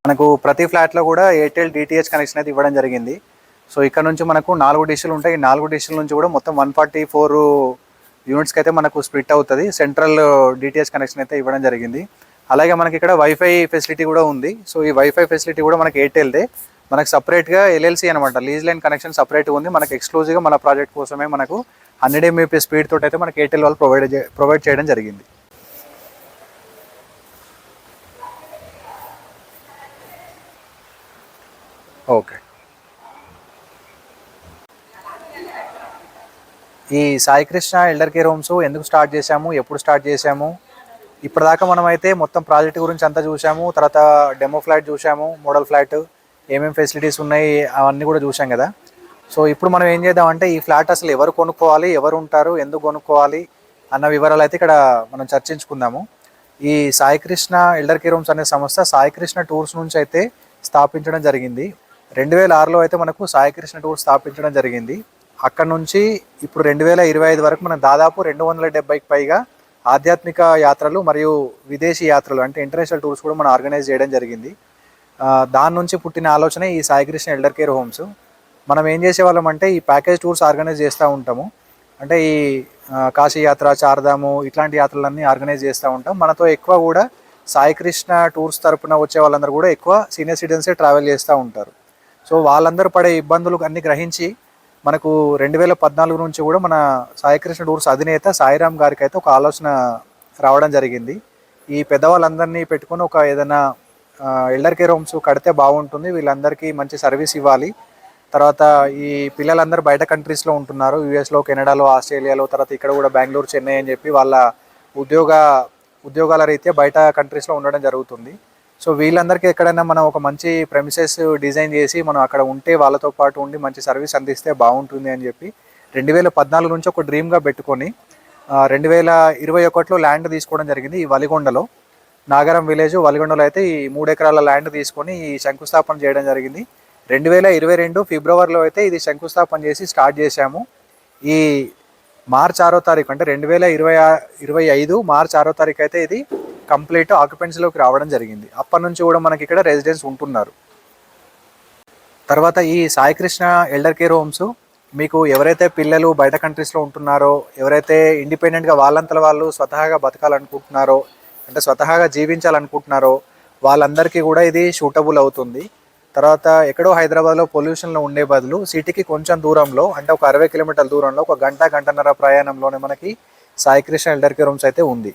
మనకు ప్రతి ఫ్లాట్లో కూడా ఎయిర్టెల్ డిటిహెచ్ కనెక్షన్ అయితే ఇవ్వడం జరిగింది. సో ఇక్కడ నుంచి మనకు 4 డిష్లు ఉంటాయి. ఈ 4 డిష్ల నుంచి కూడా మొత్తం 144 యూనిట్స్కి అయితే మనకు స్ప్లిట్ అవుతుంది. సెంట్రల్ డిటిహెచ్ కనెక్షన్ అయితే ఇవ్వడం జరిగింది. అలాగే మనకి ఇక్కడ వైఫై ఫెసిలిటీ కూడా ఉంది. సో ఈ వైఫై ఫెసిలిటీ కూడా మనకి ఎయిర్టెల్దే. మనకు సపరేట్గా ఎల్ఎల్సి అనమాట, లీజ్ లైన్ కనెక్షన్ సపరేట్గా ఉంది. మనకు ఎక్స్క్లూజివ్గా మన ప్రాజెక్ట్ కోసమే మనకు 100 mbps స్పీడ్ తోటి అయితే మనకి ఎయిర్టెల్ వాళ్ళు ప్రొవైడ్ చేయడం జరిగింది. ఓకే, ఈ Sai Krishna elder care homes ఎందుకు స్టార్ట్ చేశాము, ఎప్పుడు స్టార్ట్ చేశాము, ఇప్పటిదాకా మనం అయితే మొత్తం ప్రాజెక్ట్ గురించి అంతా చూసాము. తర్వాత డెమో ఫ్లాట్ చూసాము, మోడల్ ఫ్లాట్, ఏమేమి ఫెసిలిటీస్ ఉన్నాయి అవన్నీ కూడా చూసాం కదా. సో ఇప్పుడు మనం ఏం చేద్దామంటే ఈ ఫ్లాట్ అసలు ఎవరు కొనుక్కోవాలి, ఎవరు ఉంటారు, ఎందుకు కొనుక్కోవాలి అన్న వివరాలు అయితే ఇక్కడ మనం చర్చించుకుందాము. ఈ Sai Krishna elder care homes అనే సంస్థ సాయి కృష్ణ టూర్స్ నుంచి అయితే స్థాపించడం జరిగింది. 2006లో అయితే మనకు సాయి కృష్ణ టూర్స్ స్థాపించడం జరిగింది. అక్కడ నుంచి ఇప్పుడు 2025 వరకు మనం దాదాపు 270కి పైగా ఆధ్యాత్మిక యాత్రలు మరియు విదేశీ యాత్రలు అంటే ఇంటర్నేషనల్ టూర్స్ కూడా మనం ఆర్గనైజ్ చేయడం జరిగింది. దాని నుంచి పుట్టిన ఆలోచన ఈ సాయికృష్ణ ఎల్డర్ కేర్ హోమ్స్. మనం ఏం చేసేవాళ్ళం అంటే ఈ ప్యాకేజ్ టూర్స్ ఆర్గనైజ్ చేస్తూ ఉంటాము. అంటే ఈ కాశీ యాత్ర, చార్ధాము ఇట్లాంటి యాత్రలన్నీ ఆర్గనైజ్ చేస్తూ ఉంటాం. మనతో ఎక్కువ కూడా సాయికృష్ణ టూర్స్ తరపున వచ్చే వాళ్ళందరూ కూడా ఎక్కువ సీనియర్ సిటిజన్సే ట్రావెల్ చేస్తూ ఉంటారు. సో వాళ్ళందరూ పడే ఇబ్బందులు అన్నీ గ్రహించి మనకు 2014 నుంచి కూడా మన సాయికృష్ణ టూర్స్ అధినేత సాయిరామ్ గారికి అయితే ఒక ఆలోచన రావడం జరిగింది. ఈ పెద్దవాళ్ళందరినీ పెట్టుకొని ఒక ఏదైనా ఎల్డర్ కేర్ హోమ్స్ కడితే బాగుంటుంది, వీళ్ళందరికీ మంచి సర్వీస్ ఇవ్వాలి. తర్వాత ఈ పిల్లలందరూ బయట కంట్రీస్లో ఉంటున్నారు, యూఎస్లో, కెనడాలో, ఆస్ట్రేలియాలో, తర్వాత ఇక్కడ కూడా బెంగళూరు, చెన్నై అని చెప్పి వాళ్ళ ఉద్యోగాల రీత్యా బయట కంట్రీస్లో ఉండడం జరుగుతుంది. సో వీళ్ళందరికీ ఎక్కడైనా మనం ఒక మంచి ప్రెమిసెస్ డిజైన్ చేసి మనం అక్కడ ఉంటే వాళ్ళతో పాటు ఉండి మంచి సర్వీస్ అందిస్తే బాగుంటుంది అని చెప్పి 2014 నుంచి ఒక డ్రీమ్గా పెట్టుకొని 2021లో ల్యాండ్ తీసుకోవడం జరిగింది. ఈ వలిగొండలో, నాగరం విలేజ్ వలిగొండలో అయితే ఈ 3 ఎకరాల ల్యాండ్ తీసుకొని ఈ శంకుస్థాపన చేయడం జరిగింది. 2022 ఫిబ్రవరిలో అయితే ఇది శంకుస్థాపన చేసి స్టార్ట్ చేశాము. ఈ మార్చ్ 6వ తారీఖు అంటే 2025 మార్చ్ 6వ తారీఖు అయితే ఇది కంప్లీట్ ఆక్యుపెన్సీలోకి రావడం జరిగింది. అప్పటి నుంచి కూడా మనకి ఇక్కడ రెసిడెంట్స్ ఉంటున్నారు. తర్వాత ఈ సాయికృష్ణ ఎల్డర్ కేర్ హోమ్స్ మీకు ఎవరైతే పిల్లలు బయట కంట్రీస్లో ఉంటున్నారో, ఎవరైతే ఇండిపెండెంట్గా వాళ్ళంతలో వాళ్ళు స్వతహాగా బతకాలనుకుంటున్నారో, అంటే స్వతహాగా జీవించాలనుకుంటున్నారో వాళ్ళందరికీ కూడా ఇది సూటబుల్ అవుతుంది. తర్వాత ఎక్కడో హైదరాబాద్లో పొల్యూషన్లో ఉండే బదులు సిటీకి కొంచెం దూరంలో, అంటే ఒక 60 కిలోమీటర్ల దూరంలో, ఒక గంటన్నర ప్రయాణంలోనే మనకి సాయికృష్ణ ఎల్డర్ కేర్ హోమ్స్ అయితే ఉంది.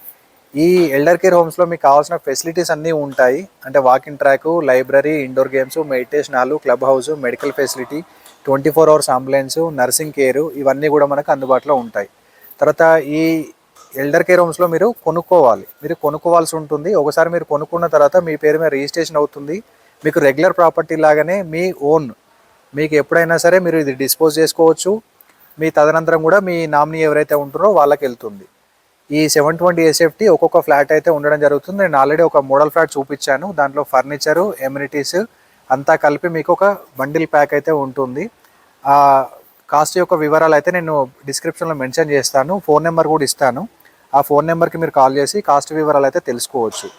ఈ ఎల్డర్ కేర్ హోమ్స్లో మీకు కావాల్సిన ఫెసిలిటీస్ అన్నీ ఉంటాయి. అంటే walking track, library, indoor games, meditation hall, club house, medical facility, 24 hours ambulance, nursing care ఇవన్నీ కూడా మనకు అందుబాటులో ఉంటాయి. తర్వాత ఈ ఎల్డర్ కేర్ హోమ్స్లో మీరు కొనుక్కోవాల్సి ఉంటుంది. ఒకసారి మీరు కొనుక్కున్న తర్వాత మీ పేరు మీద రిజిస్ట్రేషన్ అవుతుంది. మీకు రెగ్యులర్ ప్రాపర్టీ లాగానే మీ ఓన్, మీకు ఎప్పుడైనా సరే మీరు ఇది డిస్పోజ్ చేసుకోవచ్చు. మీ తదనంతరం కూడా మీ నామినీ ఎవరైతే ఉంటారో వాళ్ళకి వెళ్తుంది. ఈ 720 SFT ఒక్కొక్క ఫ్లాట్ అయితే ఉండడం జరుగుతుంది. నేను ఆల్రెడీ ఒక మోడల్ ఫ్లాట్ చూపించాను. దాంట్లో ఫర్నిచరు, ఎమ్యూనిటీస్ అంతా కలిపి మీకు ఒక బండిల్ ప్యాక్ అయితే ఉంటుంది. ఆ కాస్ట్ యొక్క వివరాలు అయితే నేను డిస్క్రిప్షన్లో మెన్షన్ చేస్తాను. ఫోన్ నెంబర్ కూడా ఇస్తాను. ఆ ఫోన్ నెంబర్కి మీరు కాల్ చేసి కాస్ట్ వివరాలు అయితే తెలుసుకోవచ్చు.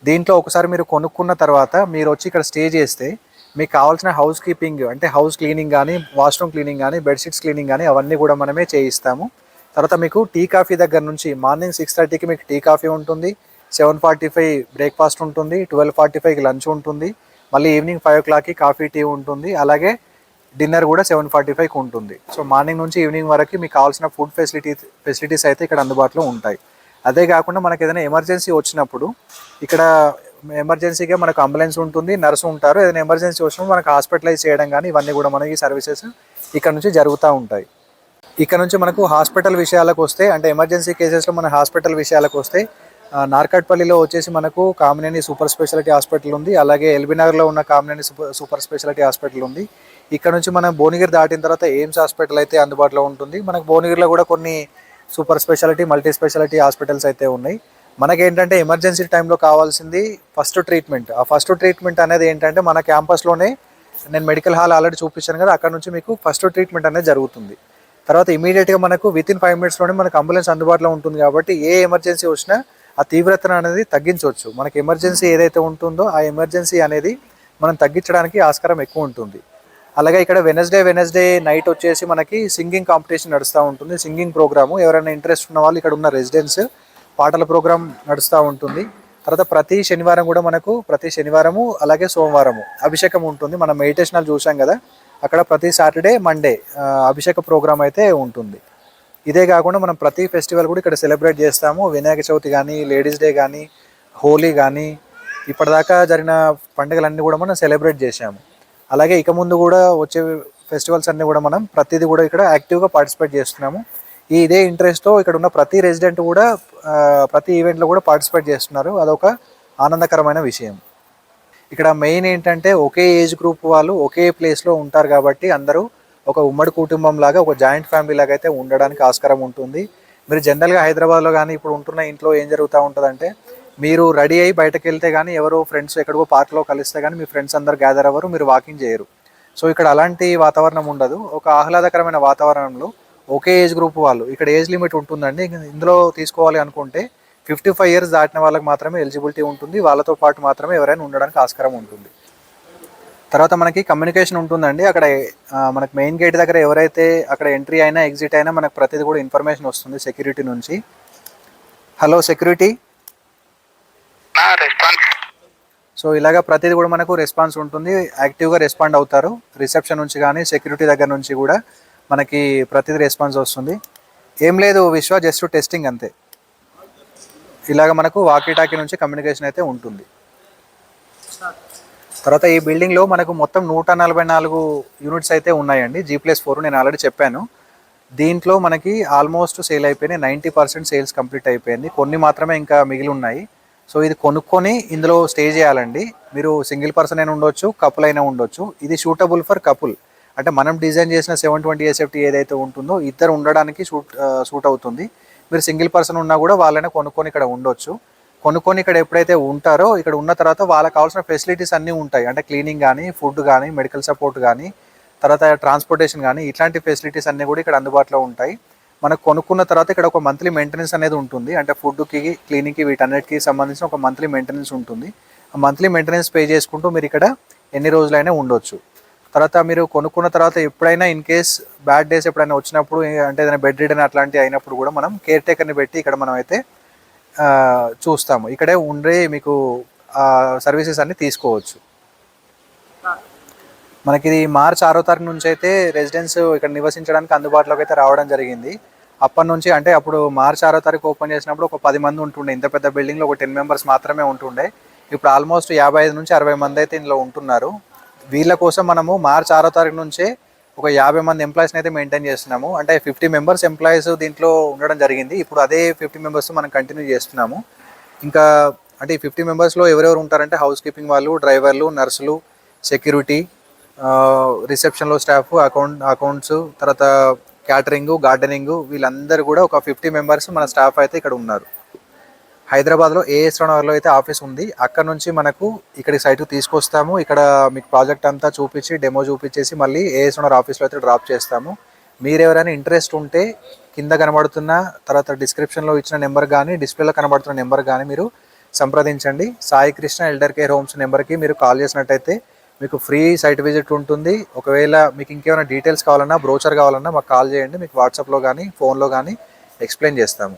దీంట్లో ఒకసారి మీరు కొనుక్కున్న తర్వాత మీరు వచ్చి ఇక్కడ స్టే చేస్తే మీకు కావాల్సిన హౌస్ కీపింగ్ అంటే హౌస్ క్లీనింగ్ కానీ, వాష్రూమ్ క్లీనింగ్ కానీ, బెడ్షీట్స్ క్లీనింగ్ కానీ అవన్నీ కూడా మనమే చేయిస్తాము. తర్వాత మీకు టీ కాఫీ దగ్గర నుంచి మార్నింగ్ 6:30కి మీకు టీ కాఫీ ఉంటుంది, 7:45 బ్రేక్ఫాస్ట్ ఉంటుంది, 12:45కి లంచ్ ఉంటుంది, మళ్ళీ ఈవినింగ్ 5 o'clockకి కాఫీ టీ ఉంటుంది, అలాగే డిన్నర్ కూడా 7:45కి ఉంటుంది. సో మార్నింగ్ నుంచి ఈవినింగ్ వరకు మీకు కావాల్సిన ఫుడ్ ఫెసిలిటీస్ అయితే ఇక్కడ అందుబాటులో ఉంటాయి. అదే కాకుండా మనకు ఏదైనా ఎమర్జెన్సీ వచ్చినప్పుడు ఇక్కడ ఎమర్జెన్సీగా మనకు అంబులెన్స్ ఉంటుంది, నర్సు ఉంటారు. ఏదైనా ఎమర్జెన్సీ వచ్చినప్పుడు మనకు హాస్పిటలైజ్ చేయడం కానీ ఇవన్నీ కూడా మనకి సర్వీసెస్ ఇక్కడ నుంచి జరుగుతూ ఉంటాయి. ఇక్కడ నుంచి మనకు హాస్పిటల్ విషయాలకు వస్తే, అంటే ఎమర్జెన్సీ కేసెస్లో మన హాస్పిటల్ విషయాలకు వస్తే నార్కట్పల్లిలో వచ్చేసి మనకు కామినేని సూపర్ స్పెషాలిటీ హాస్పిటల్ ఉంది. అలాగే ఎల్బీనగర్లో ఉన్న కామినేని సూపర్ స్పెషాలిటీ హాస్పిటల్ ఉంది. ఇక్కడ నుంచి మనం భువనగిరి దాటిన తర్వాత ఎయిమ్స్ హాస్పిటల్ అయితే అందుబాటులో ఉంటుంది. మనకు భువనగిరిలో కూడా కొన్ని super speciality, multi speciality hospitals అయితే ఉన్నాయి. మనకేంటంటే ఎమర్జెన్సీ టైంలో కావాల్సింది ఫస్ట్ ట్రీట్మెంట్. ఆ ఫస్ట్ ట్రీట్మెంట్ అనేది ఏంటంటే మన క్యాంపస్లోనే నేను మెడికల్ హాల్ ఆల్రెడీ చూపించాను కదా, అక్కడ నుంచి మీకు ఫస్ట్ ట్రీట్మెంట్ అనేది జరుగుతుంది. తర్వాత ఇమీడియట్గా మనకు వితిన్ 5 minutesలోనే మనకు అంబులెన్స్ అందుబాటులో ఉంటుంది. కాబట్టి ఏ ఎమర్జెన్సీ వచ్చినా ఆ తీవ్రతను అనేది తగ్గించవచ్చు. మనకి ఎమర్జెన్సీ ఏదైతే ఉంటుందో ఆ ఎమర్జెన్సీ అనేది మనం తగ్గించడానికి ఆస్కారం ఎక్కువ ఉంటుంది. అలాగే ఇక్కడ వెనస్డే నైట్ వచ్చేసి మనకి సింగింగ్ కాంపిటీషన్ నడుస్తూ ఉంటుంది. సింగింగ్ ప్రోగ్రాము, ఎవరైనా ఇంట్రెస్ట్ ఉన్న వాళ్ళు ఇక్కడ ఉన్న రెసిడెంట్స్ పాటల ప్రోగ్రాం నడుస్తూ ఉంటుంది. తర్వాత ప్రతి శనివారము అలాగే సోమవారము అభిషేకం ఉంటుంది. మనం మెడిటేషనల్ చూసాం కదా, అక్కడ ప్రతి సాటర్డే, మండే అభిషేక ప్రోగ్రాం అయితే ఉంటుంది. ఇదే కాకుండా మనం ప్రతి ఫెస్టివల్ కూడా ఇక్కడ సెలబ్రేట్ చేస్తాము. వినాయక చవితి కానీ, లేడీస్ డే కానీ, హోలీ కానీ, ఇప్పటిదాకా జరిగిన పండుగలన్నీ కూడా మనం సెలబ్రేట్ చేసాము. అలాగే ఇక ముందు కూడా వచ్చే ఫెస్టివల్స్ అన్నీ కూడా మనం ప్రతిదీ కూడా ఇక్కడ యాక్టివ్గా పార్టిసిపేట్ చేస్తున్నాము. ఇదే ఇంట్రెస్ట్తో ఇక్కడ ఉన్న ప్రతి రెసిడెంట్ కూడా ప్రతి ఈవెంట్లో కూడా పార్టిసిపేట్ చేస్తున్నారు. అదొక ఆనందకరమైన విషయం. ఇక్కడ మెయిన్ ఏంటంటే ఒకే ఏజ్ గ్రూప్ వాళ్ళు ఒకే ప్లేస్లో ఉంటారు కాబట్టి అందరూ ఒక ఉమ్మడి కుటుంబం లాగా, ఒక జాయింట్ ఫ్యామిలీ లాగా అయితే ఉండడానికి ఆస్కారం ఉంటుంది. మీరు జనరల్గా హైదరాబాద్లో కానీ ఇప్పుడు ఉంటున్న ఇంట్లో ఏం జరుగుతూ ఉంటుందంటే, మీరు రెడీ అయ్యి బయటకు వెళ్తే కానీ ఎవరో ఫ్రెండ్స్ ఎక్కడికో పార్క్లో కలిస్తే కానీ మీ ఫ్రెండ్స్ అందరు గ్యాదర్ అవ్వరు, మీరు వాకింగ్ చేయరు. సో ఇక్కడ అలాంటి వాతావరణం ఉండదు. ఒక ఆహ్లాదకరమైన వాతావరణంలో ఒకే ఏజ్ గ్రూప్ వాళ్ళు. ఇక్కడ ఏజ్ లిమిట్ ఉంటుందండి. ఇందులో తీసుకోవాలి అనుకుంటే 55 ఇయర్స్ దాటిన వాళ్ళకి మాత్రమే ఎలిజిబిలిటీ ఉంటుంది. వాళ్ళతో పాటు మాత్రమే ఎవరైనా ఉండడానికి ఆస్కారం ఉంటుంది. తర్వాత మనకి కమ్యూనికేషన్ ఉంటుందండి. అక్కడ మనకి మెయిన్ గేట్ దగ్గర ఎవరైతే అక్కడ ఎంట్రీ అయినా ఎగ్జిట్ అయినా మనకు ప్రతిదీ కూడా ఇన్ఫర్మేషన్ వస్తుంది సెక్యూరిటీ నుంచి. Hello security. సో ఇలాగ ప్రతిదీ కూడా మనకు రెస్పాన్స్ ఉంటుంది. యాక్టివ్గా రెస్పాండ్ అవుతారు. రిసెప్షన్ నుంచి కానీ సెక్యూరిటీ దగ్గర నుంచి కూడా మనకి ప్రతిదీ రెస్పాన్స్ వస్తుంది. ఏం లేదు విశ్వ, జస్ట్ టెస్టింగ్ అంతే. ఇలాగ మనకు వాకీటాకీ నుంచి కమ్యూనికేషన్ అయితే ఉంటుంది. తర్వాత ఈ బిల్డింగ్లో మనకు మొత్తం 144 యూనిట్స్ అయితే ఉన్నాయండి. G+4 నేను ఆల్రెడీ చెప్పాను. దీంట్లో మనకి ఆల్మోస్ట్ సేల్ అయిపోయినాయి. 90% సేల్స్ కంప్లీట్ అయిపోయింది. కొన్ని మాత్రమే ఇంకా మిగిలి ఉన్నాయి. సో ఇది కొనుక్కొని ఇందులో స్టే చేయాలండి. మీరు సింగిల్ పర్సన్ అయినా ఉండొచ్చు, కపుల్ అయినా ఉండొచ్చు. ఇది షూటబుల్ ఫర్ కపుల్. అంటే మనం డిజైన్ చేసిన 720 SFT ఏదైతే ఉంటుందో ఇద్దరు ఉండడానికి సూట్ అవుతుంది. మీరు సింగిల్ పర్సన్ ఉన్నా కూడా వాళ్ళైనా కొనుక్కొని ఇక్కడ ఉండొచ్చు. కొనుక్కొని ఇక్కడ ఎప్పుడైతే ఉంటారో ఇక్కడ ఉన్న తర్వాత వాళ్ళకి కావాల్సిన ఫెసిలిటీస్ అన్నీ ఉంటాయి. అంటే క్లీనింగ్ కానీ, ఫుడ్ కానీ, మెడికల్ సపోర్ట్ కానీ, తర్వాత ట్రాన్స్పోర్టేషన్ కానీ, ఇట్లాంటి ఫెసిలిటీస్ అన్నీ కూడా ఇక్కడ అందుబాటులో ఉంటాయి. మనకు కొనుక్కున్న తర్వాత ఇక్కడ ఒక మంత్లీ మెయింటెనెన్స్ అనేది ఉంటుంది. అంటే ఫుడ్కి, క్లీనింగ్కి, వీటన్నిటికీ సంబంధించిన ఒక మంత్లీ మెయింటెనెన్స్ ఉంటుంది. ఆ మంత్లీ మెయింటెనెన్స్ పే చేసుకుంటూ మీరు ఇక్కడ ఎన్ని రోజులైనా ఉండొచ్చు. తర్వాత మీరు కొనుక్కున్న తర్వాత ఎప్పుడైనా ఇన్ కేస్ బ్యాడ్ డేస్ ఎప్పుడైనా వచ్చినప్పుడు, అంటే ఏదైనా బెడ్ రిడన్ అట్లాంటివి అయినప్పుడు కూడా మనం కేర్ టేకర్ని పెట్టి ఇక్కడ మనం అయితే చూస్తాము. ఇక్కడే ఉండే మీకు సర్వీసెస్ అన్ని తీసుకోవచ్చు. మనకి ఇది మార్చ్ 6వ తారీఖు నుంచి అయితే రెసిడెన్స్ ఇక్కడ నివసించడానికి అందుబాటులోకి అయితే రావడం జరిగింది. అప్పటి నుంచి అంటే అప్పుడు మార్చ్ 6వ తారీఖు ఓపెన్ చేసినప్పుడు ఒక 10 మంది ఉంటుండే. ఇంత పెద్ద బిల్డింగ్లో ఒక 10 మెంబర్స్ మాత్రమే ఉంటుండే. ఇప్పుడు ఆల్మోస్ట్ 55 నుంచి 60 మంది అయితే ఇందులో ఉంటున్నారు. వీళ్ళ కోసం మనము మార్చ్ 6వ తారీఖు నుంచే ఒక 50 మంది ఎంప్లాయీస్ని అయితే మెయింటైన్ చేస్తున్నాము. అంటే 50 మెంబర్స్ ఎంప్లాయీస్ దీంట్లో ఉండడం జరిగింది. ఇప్పుడు అదే 50 మెంబర్స్ మనం కంటిన్యూ చేస్తున్నాము. ఇంకా అంటే ఈ 50 మెంబర్స్లో ఎవరెవరు ఉంటారంటే హౌస్ కీపింగ్ వాళ్ళు, డ్రైవర్లు, నర్సులు, సెక్యూరిటీ, రిసెప్షన్లో స్టాఫ్, అకౌంట్స్, తర్వాత క్యాటరింగ్, గార్డెనింగ్, వీళ్ళందరూ కూడా ఒక 50 మెంబర్స్ మన స్టాఫ్ అయితే ఇక్కడ ఉన్నారు. హైదరాబాద్లో ఏఎస్ నగర్లో అయితే ఆఫీస్ ఉంది. అక్కడ నుంచి మనకు ఇక్కడికి సైట్కి తీసుకొస్తాము. ఇక్కడ మీకు ప్రాజెక్ట్ అంతా చూపించి డెమో చూపించేసి మళ్ళీ ఏఎస్ నగర్ ఆఫీస్లో అయితే డ్రాప్ చేస్తాము. మీరు ఎవరైనా ఇంట్రెస్ట్ ఉంటే కింద కనబడుతున్న తర్వాత డిస్క్రిప్షన్లో ఇచ్చిన నెంబర్ కానీ, డిస్ప్లేలో కనబడుతున్న నెంబర్ కానీ మీరు సంప్రదించండి. Sai Krishna elder care homes నెంబర్కి మీరు కాల్ చేసినట్టయితే మీకు ఫ్రీ సైట్ విజిట్ ఉంటుంది. ఒకవేళ మీకు ఇంకేమైనా డీటెయిల్స్ కావాలన్నా, బ్రోచర్ కావాలన్నా మాకు కాల్ చేయండి. మీకు వాట్సాప్లో కానీ, ఫోన్లో కానీ ఎక్స్ప్లెయిన్ చేస్తాము.